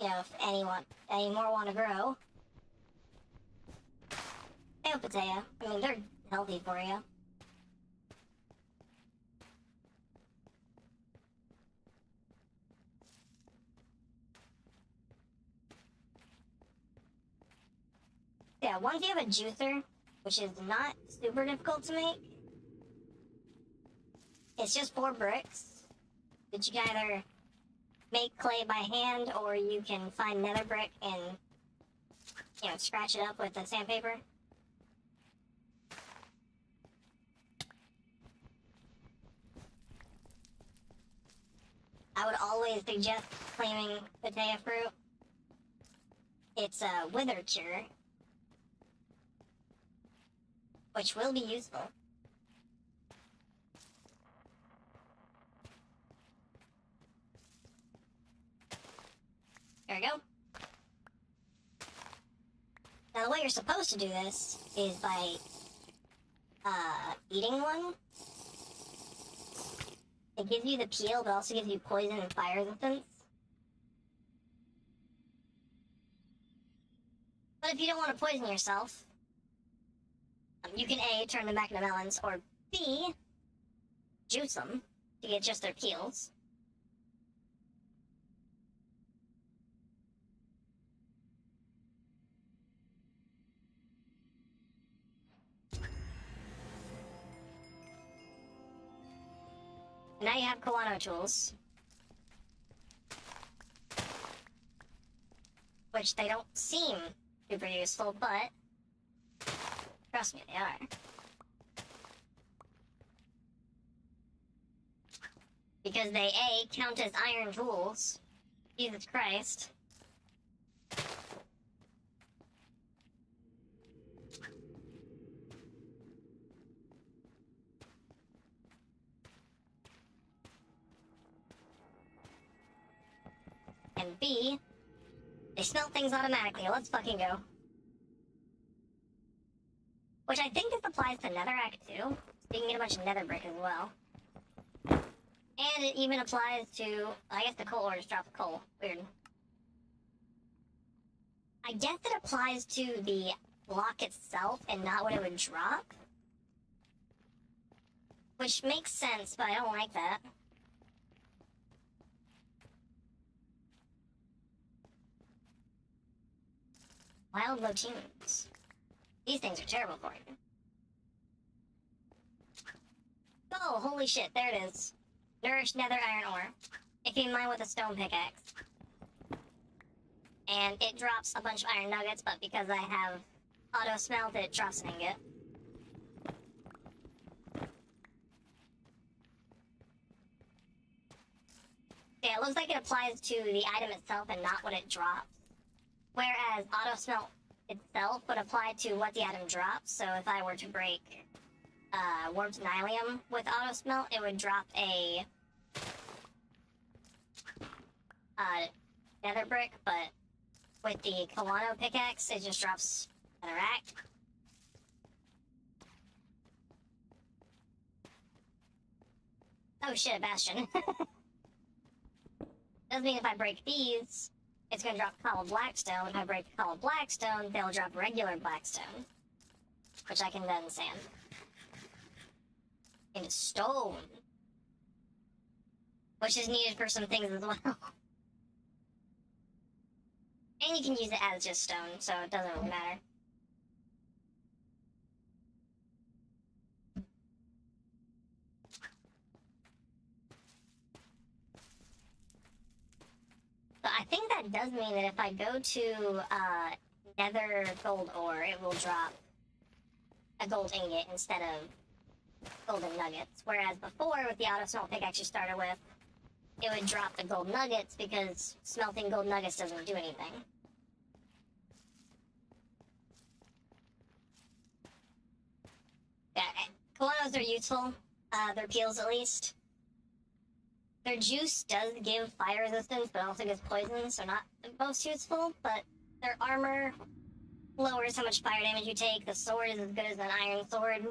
You know, if any more want to grow. Potato. I mean, they're healthy for you. Yeah, once you have a juicer, which is not super difficult to make, it's just 4 bricks that you can either make clay by hand, or you can find nether brick and, you know, scratch it up with the sandpaper. I would always suggest claiming potato fruit. It's a wither cure, which will be useful. There we go. Now the way you're supposed to do this is by eating one. It gives you the peel, but also gives you poison and fire resistance. But if you don't want to poison yourself, you can A, turn them back into melons, or B, juice them to get just their peels. Now you have Kawano tools. Which they don't seem super useful, but trust me, they are. Because they A, count as iron tools. Jesus Christ. And B, they smelt things automatically. Let's fucking go. Which I think this applies to Netherrack too. So you can get a bunch of nether brick as well. And it even applies to, I guess the coal ore just dropped coal. Weird. I guess it applies to the block itself and not what it would drop. Which makes sense, but I don't like that. Wild Lotunes. These things are terrible for you. Oh, holy shit, there it is. Nourished nether iron ore. It came in line with a stone pickaxe. And it drops a bunch of iron nuggets, but because I have auto smelt, it drops an ingot. Yeah, it looks like it applies to the item itself and not what it drops. Whereas auto smelt itself would apply to what the item drops. So if I were to break warped nylium with auto smelt, it would drop a nether brick, but with the Kawano pickaxe, it just drops netherrack. Oh shit, a bastion. Doesn't mean if I break these, it's gonna drop cobbled blackstone. If I break cobbled blackstone, they'll drop regular blackstone, which I can then sand into stone, which is needed for some things as well. And you can use it as just stone, so it doesn't really matter. that does mean that if I go to nether gold ore, it will drop a gold ingot instead of golden nuggets. Whereas before, with the auto smelt pickaxe you started with, it would drop the gold nuggets because smelting gold nuggets doesn't do anything. Yeah, Koanos are useful. Their peels, at least. Their juice does give fire resistance, but also gives poison, so not the most useful. But their armor lowers how much fire damage you take. The sword is as good as an iron sword.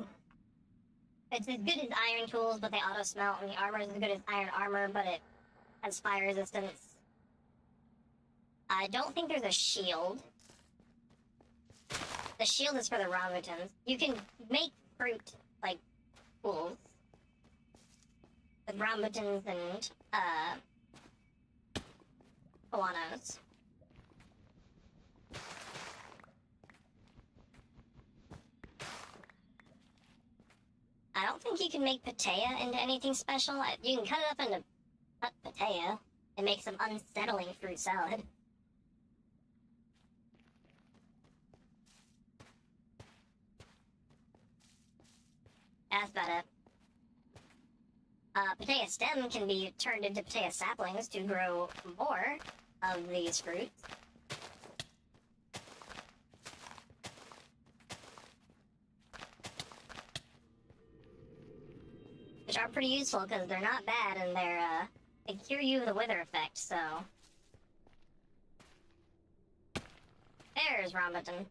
It's as good as iron tools, but they auto smelt, and the armor is as good as iron armor, but it has fire resistance. I don't think there's a shield. The shield is for the rambutans. You can make fruit, like, tools. With rambutans and, Koanos. I don't think you can make pataya into anything special. You can cut it up into cut pataya and make some unsettling fruit salad. That's about it. Pataya stem can be turned into pataya saplings to grow more of these fruits. Which are pretty useful because they're not bad and they cure you of the wither effect, so. There's rambutan.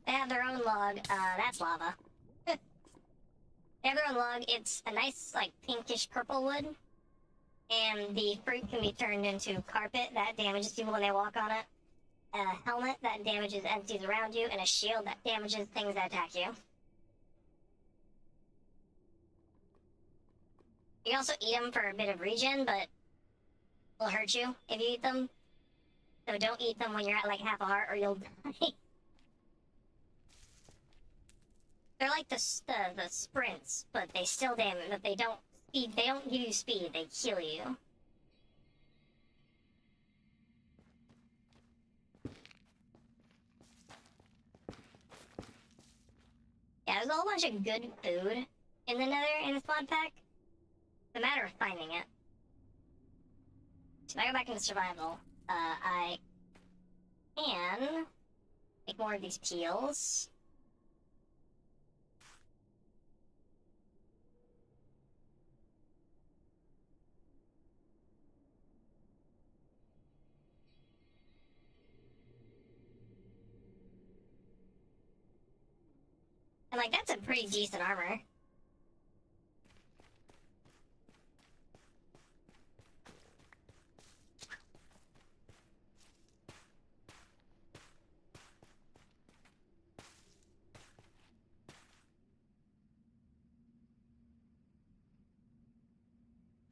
They have their own log, that's lava. They have their own log, it's a nice, like, pinkish purple wood. And the fruit can be turned into carpet that damages people when they walk on it. A helmet that damages entities around you, and a shield that damages things that attack you. You can also eat them for a bit of regen, but it'll hurt you if you eat them. So don't eat them when you're at like half a heart or you'll die. They're like the sprints, but they still damage, but they don't give you speed, they kill you. Yeah, there's a whole bunch of good food in the nether in this mod pack. It's a matter of finding it. So if I go back into survival, I can make more of these peels. And like, that's a pretty decent armor.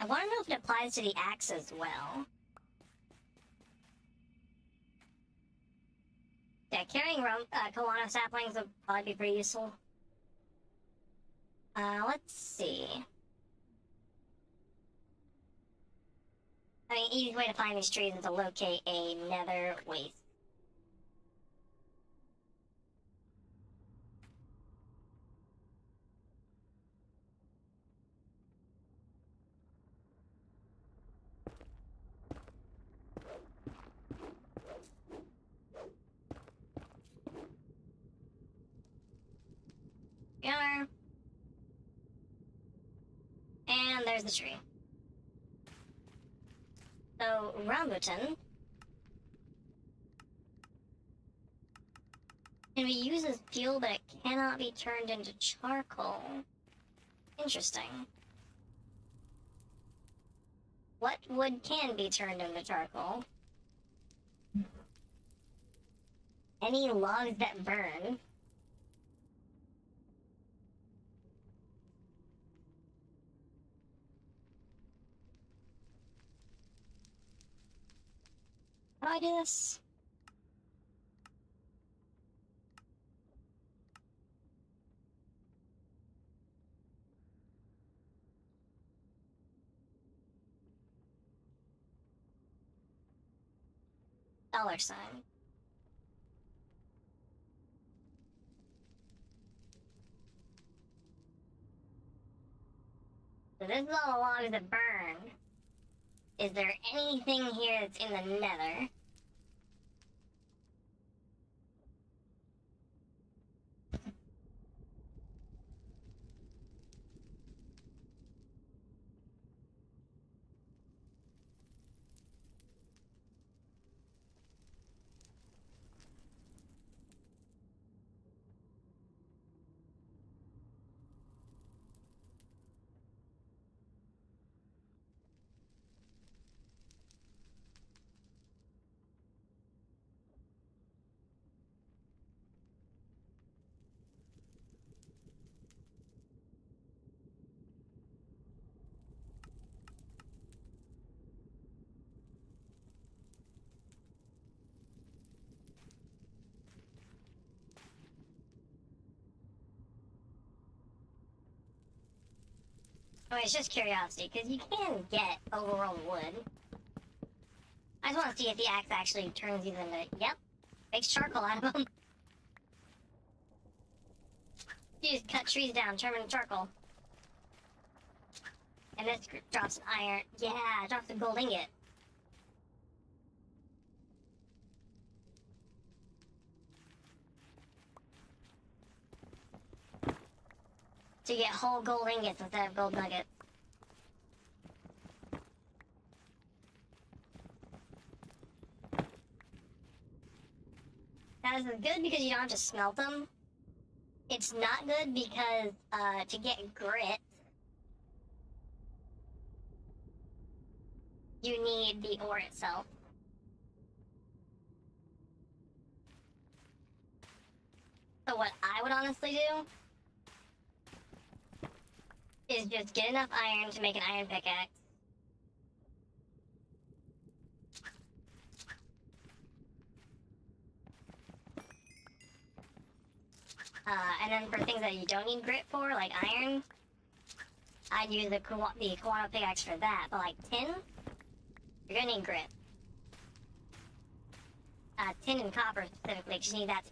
I want to know if it applies to the axe as well. Yeah, carrying Koano saplings would probably be pretty useful. Let's see. I mean, easy way to find these trees is to locate a nether waste. Yar. And there's the tree. So, rambutan can be used as fuel, but it cannot be turned into charcoal. Interesting. What wood can be turned into charcoal? Any logs that burn. do this? $sign. So this is all the logs that burn. Is there anything here that's in the nether? Oh, it's just curiosity, because you can get overall wood. I just want to see if the axe actually turns these into... Yep. Makes charcoal out of them. You just cut trees down, turn them into charcoal. And this drops an iron. Yeah, it drops a gold ingot. So you get whole gold ingots instead of gold nuggets. Now this is good because you don't have to smelt them. It's not good because to get grit, you need the ore itself. So what I would honestly do is just get enough iron to make an iron pickaxe. And then for things that you don't need grit for, like iron, I'd use the Kawano pickaxe for that. But like tin, you're gonna need grit. Tin and copper specifically, because you need that.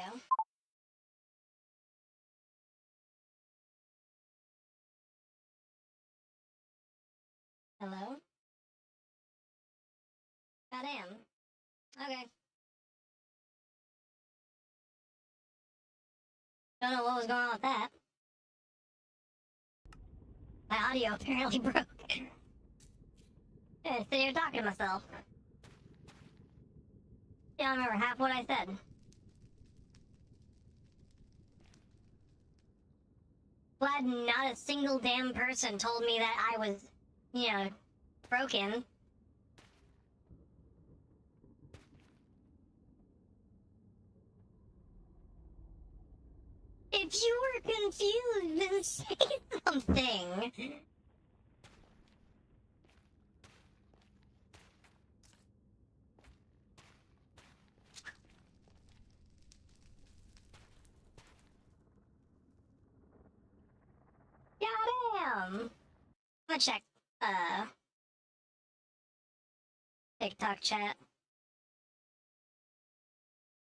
go. Hello? Goddamn. Okay. Don't know what was going on with that. My audio apparently broke. Yeah, sitting here talking to myself. I don't remember half what I said. Glad not a single damn person told me that I was, you know, broken. If you were confused, then say something. Goddamn. I'm gonna check, TikTok chat.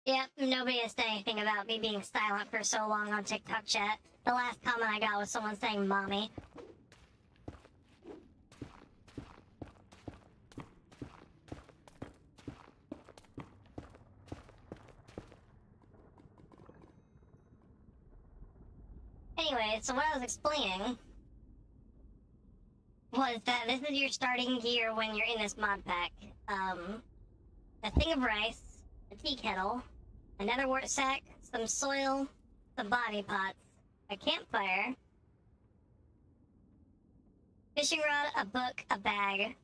Yep, nobody has said anything about me being silent for so long on TikTok chat. The last comment I got was someone saying mommy. Anyway, so what I was explaining was that this is your starting gear when you're in this mod pack. A thing of rice, a tea kettle, a netherwort sack, some soil, some body pots, a campfire, fishing rod, a book, a bag.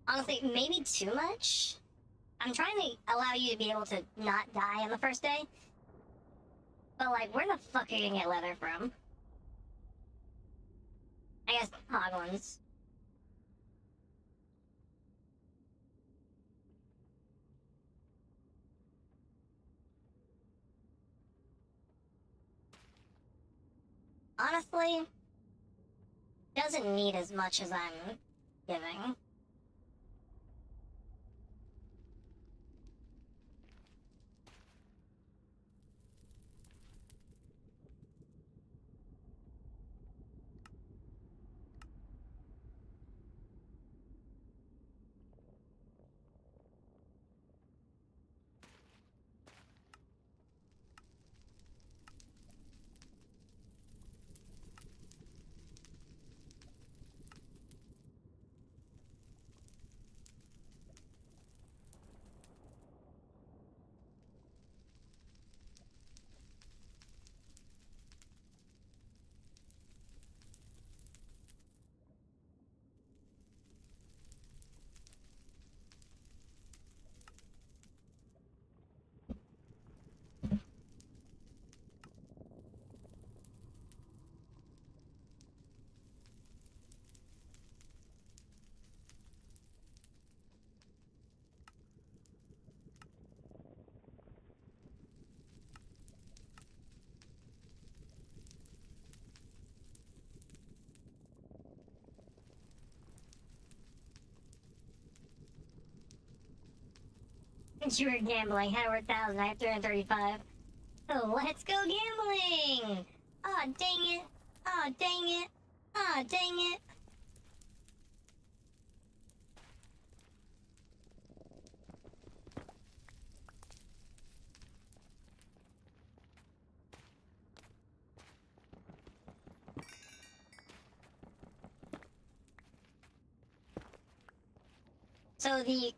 Honestly, maybe too much? I'm trying to allow you to be able to not die on the first day. But, like, where the fuck are you gonna get leather from? I guess Hoglands. Honestly, doesn't need as much as I'm giving. You were gambling. Had over 1,000. I have 335. Oh, let's go gambling! Aw, dang it! Aw, dang it! Aw, dang it! So the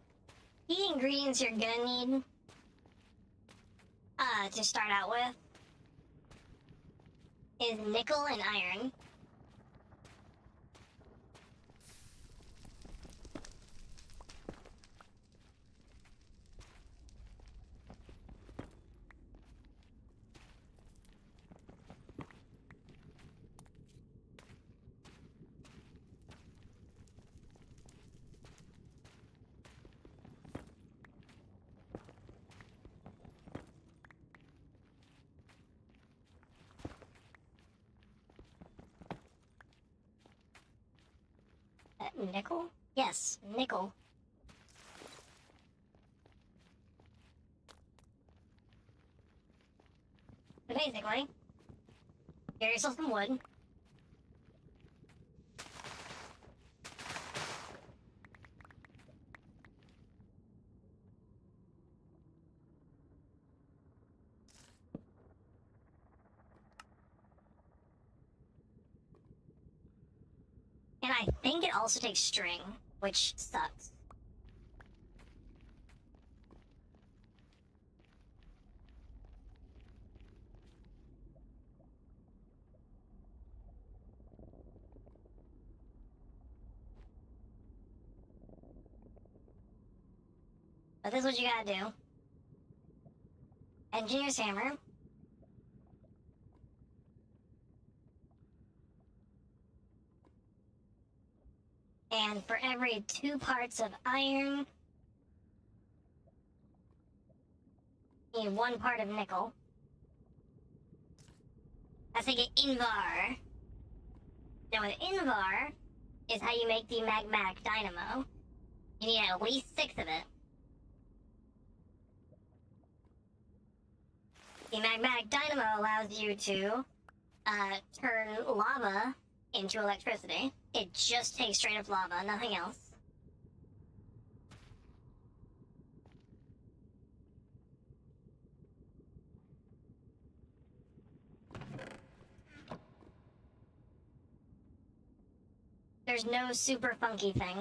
key ingredients you're gonna need to start out with is nickel and iron. Nickel? Yes, nickel. boy. Get yourself some wood. And I think it also takes string, which sucks. But this is what you gotta do. Engineer's hammer. And for every 2 parts of iron, you need 1 part of nickel. That's like an Invar. Now with Invar is how you make the magmatic dynamo. You need at least 6 of it. The magmatic dynamo allows you to turn lava into electricity. It just takes straight up lava, nothing else. There's no super funky thing,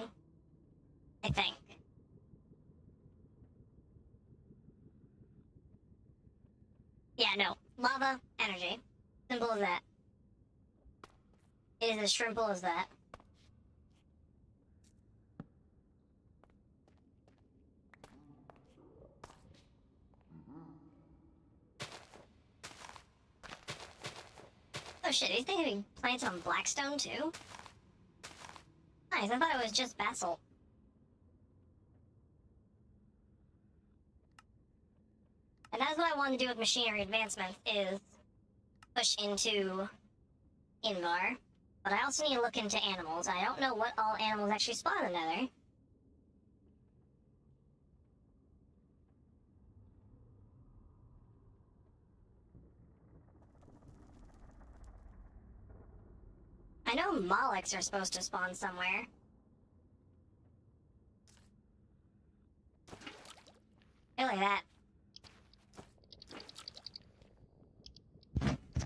I think. Yeah, no. Lava, energy. Simple as that. It is as simple as that. Oh shit, these things are planted on blackstone too? Nice, I thought it was just basalt. And that's what I want to do with machinery advancements, is push into Invar. But I also need to look into animals. I don't know what all animals actually spawn in the Nether. I know mollusks are supposed to spawn somewhere. Hey, look at that.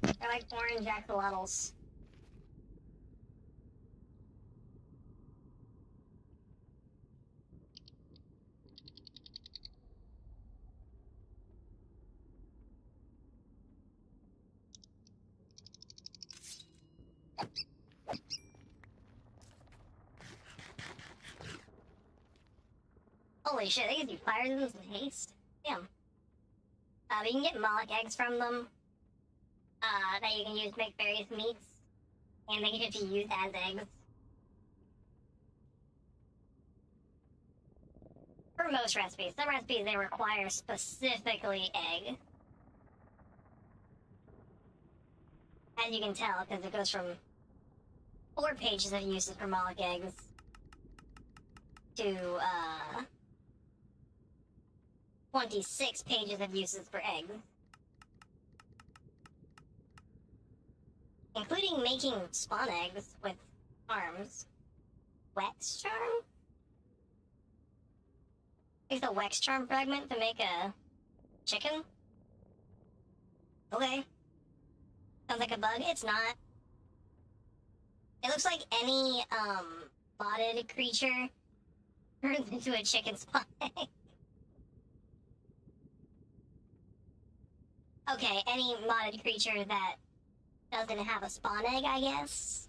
They're like orange axolotls. Holy shit, they give you fire resistance and haste. Damn. But you can get mollusk eggs from them. That you can use to make various meats. And they can just be used as eggs. For most recipes. Some recipes, they require specifically egg. As you can tell, because it goes from 4 pages of uses for mollusk eggs to, 26 pages of uses for eggs. Including making spawn eggs with arms. Wex charm? Use the Wex charm fragment to make a chicken? Okay. Sounds like a bug. It's not. It looks like any, modded creature turns into a chicken spawn egg. Okay, any modded creature that doesn't have a spawn egg, I guess.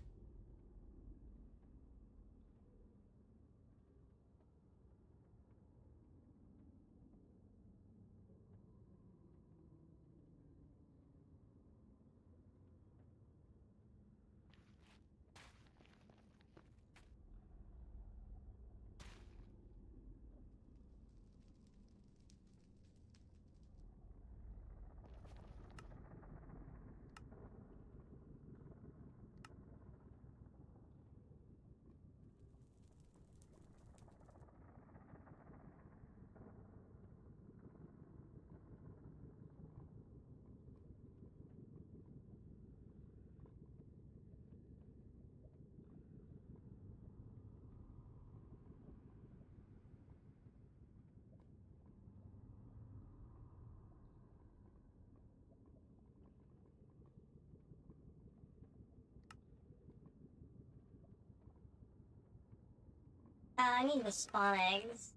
I need the spawn eggs.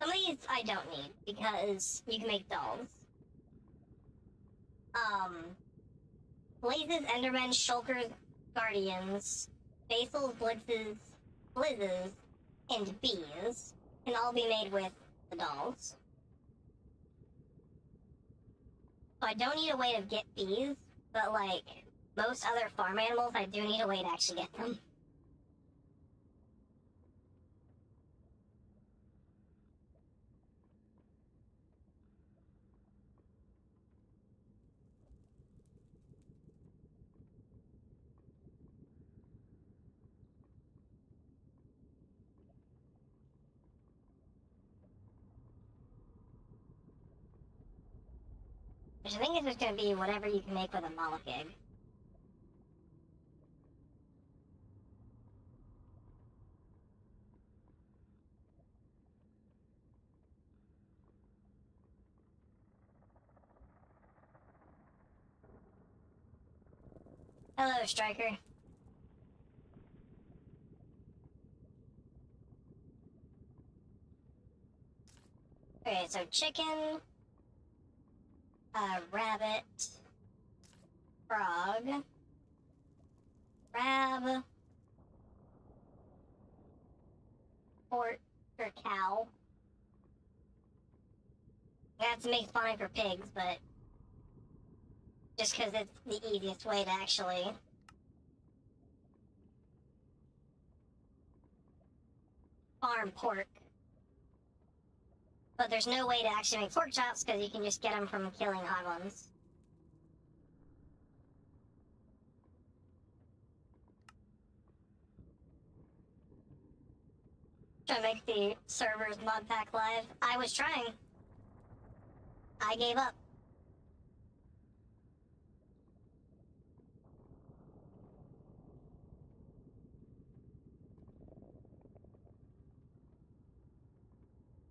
Some of these I don't need, because you can make dolls. Blazes, Endermen, Shulkers, Guardians, Basils, Blizzes, and Bees can all be made with the dolls. So I don't need a way to get bees, but like most other farm animals, I do need a way to actually get them. Which I think is just going to be whatever you can make with a Moloch egg. Hello, Striker. Okay, so chicken, rabbit, frog, crab, pork, or cow. I have to make spawning for pigs, but just because it's the easiest way to actually farm pork. But there's no way to actually make pork chops because you can just get them from killing hoglins. Trying to make the servers Modpack live. I was trying. I gave up.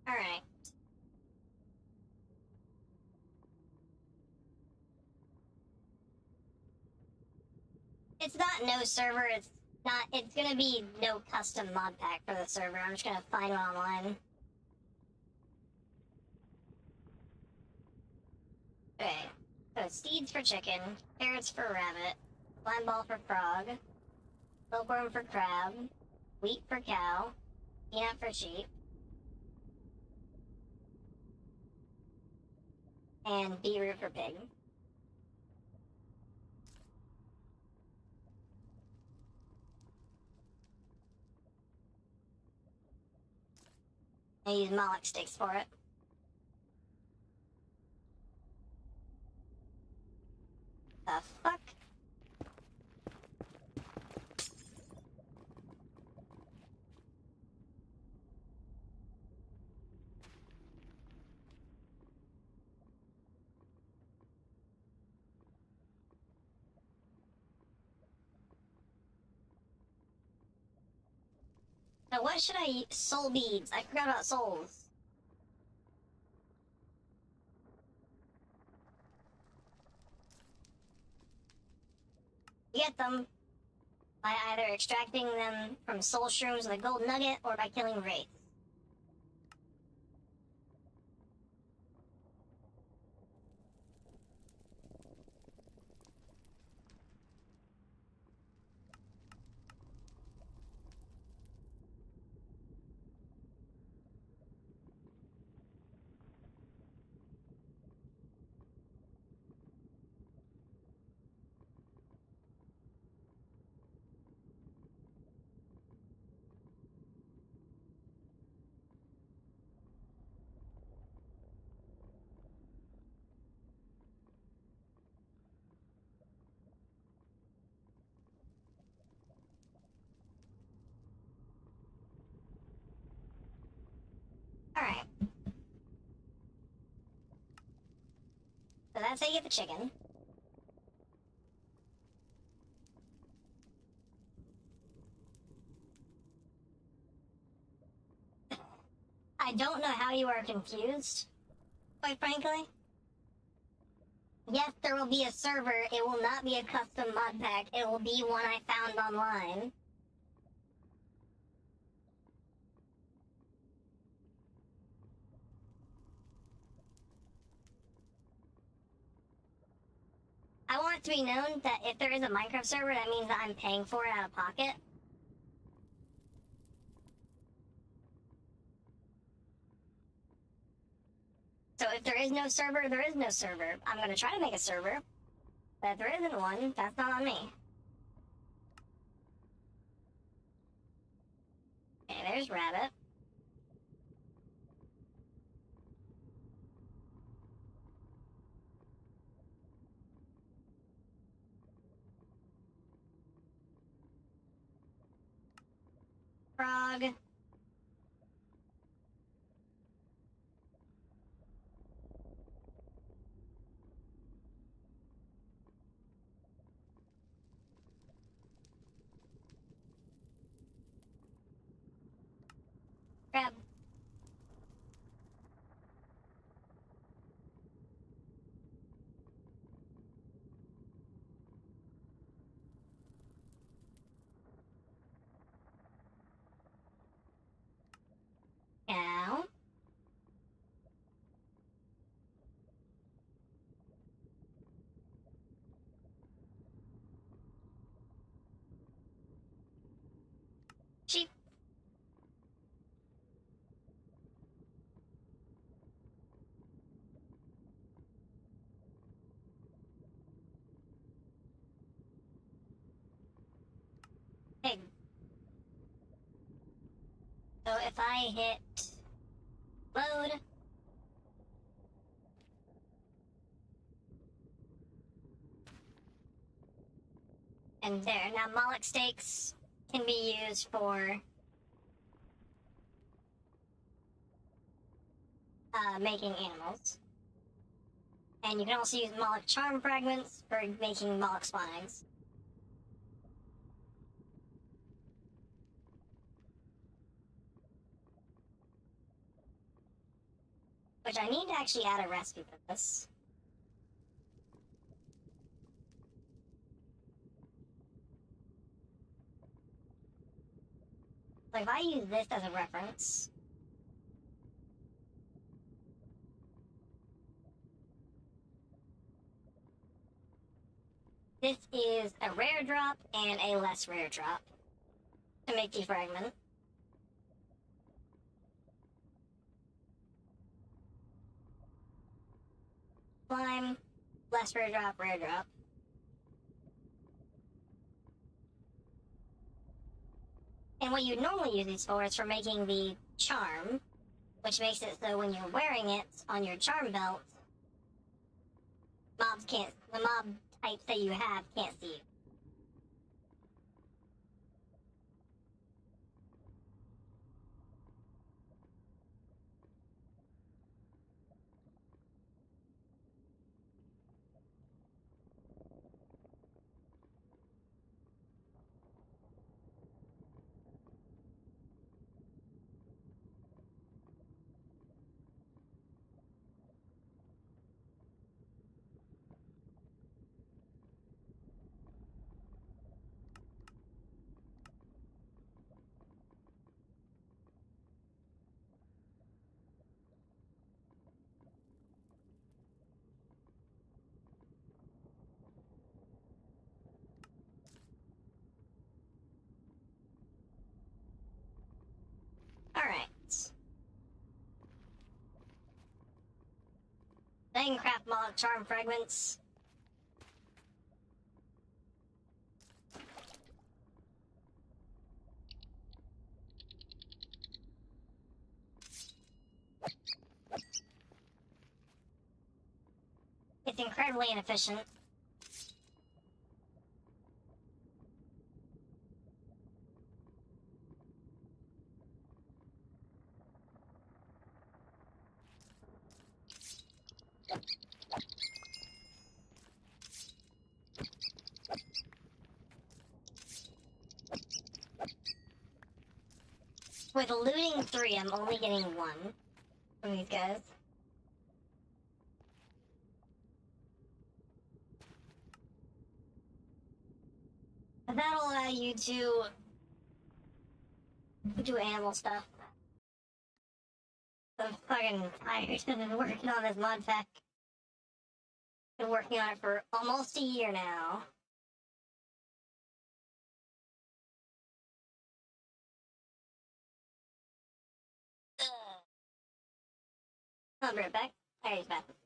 Alright. It's not no server, it's gonna be no custom mod pack for the server. I'm just gonna find it online. Okay, so seeds for chicken, carrots for rabbit, slime ball for frog, silkworm for crab, wheat for cow, peanut for sheep, and beetroot for pig. I use Moloch sticks for it. The fuck? So what should I use? Soul beads. I forgot about souls. You get them by either extracting them from soul shrooms with a gold nugget or by killing wraiths. Alright. So that's how you get the chicken. I don't know how you are confused, quite frankly. Yes, there will be a server. It will not be a custom mod pack. It will be one I found online. I want it to be known that if there is a Minecraft server, that means that I'm paying for it out of pocket. So if there is no server, there is no server. I'm gonna try to make a server, but if there isn't one, that's not on me. Okay, there's Rabbit. Frog. Crab. Cow. Sheep. Pig. So if I hit load, and there. Now Moloch steaks can be used for making animals. And you can also use Moloch charm fragments for making Moloch spawn eggs. Which I need to actually add a recipe for this. So if I use this as a reference, this is a rare drop and a less rare drop to make defragment. Slime, less rare drop, rare drop. And what you'd normally use these for is for making the charm, which makes it so when you're wearing it on your charm belt, the mob types that you have can't see you. Alright. They can craft Moloch charm fragments. It's incredibly inefficient. With looting 3, I'm only getting 1 from these guys. That'll allow you to do animal stuff. I'm fucking tired. I've been working on this mod pack. Been working on it for almost a year now. I'll be right back. I use bathroom.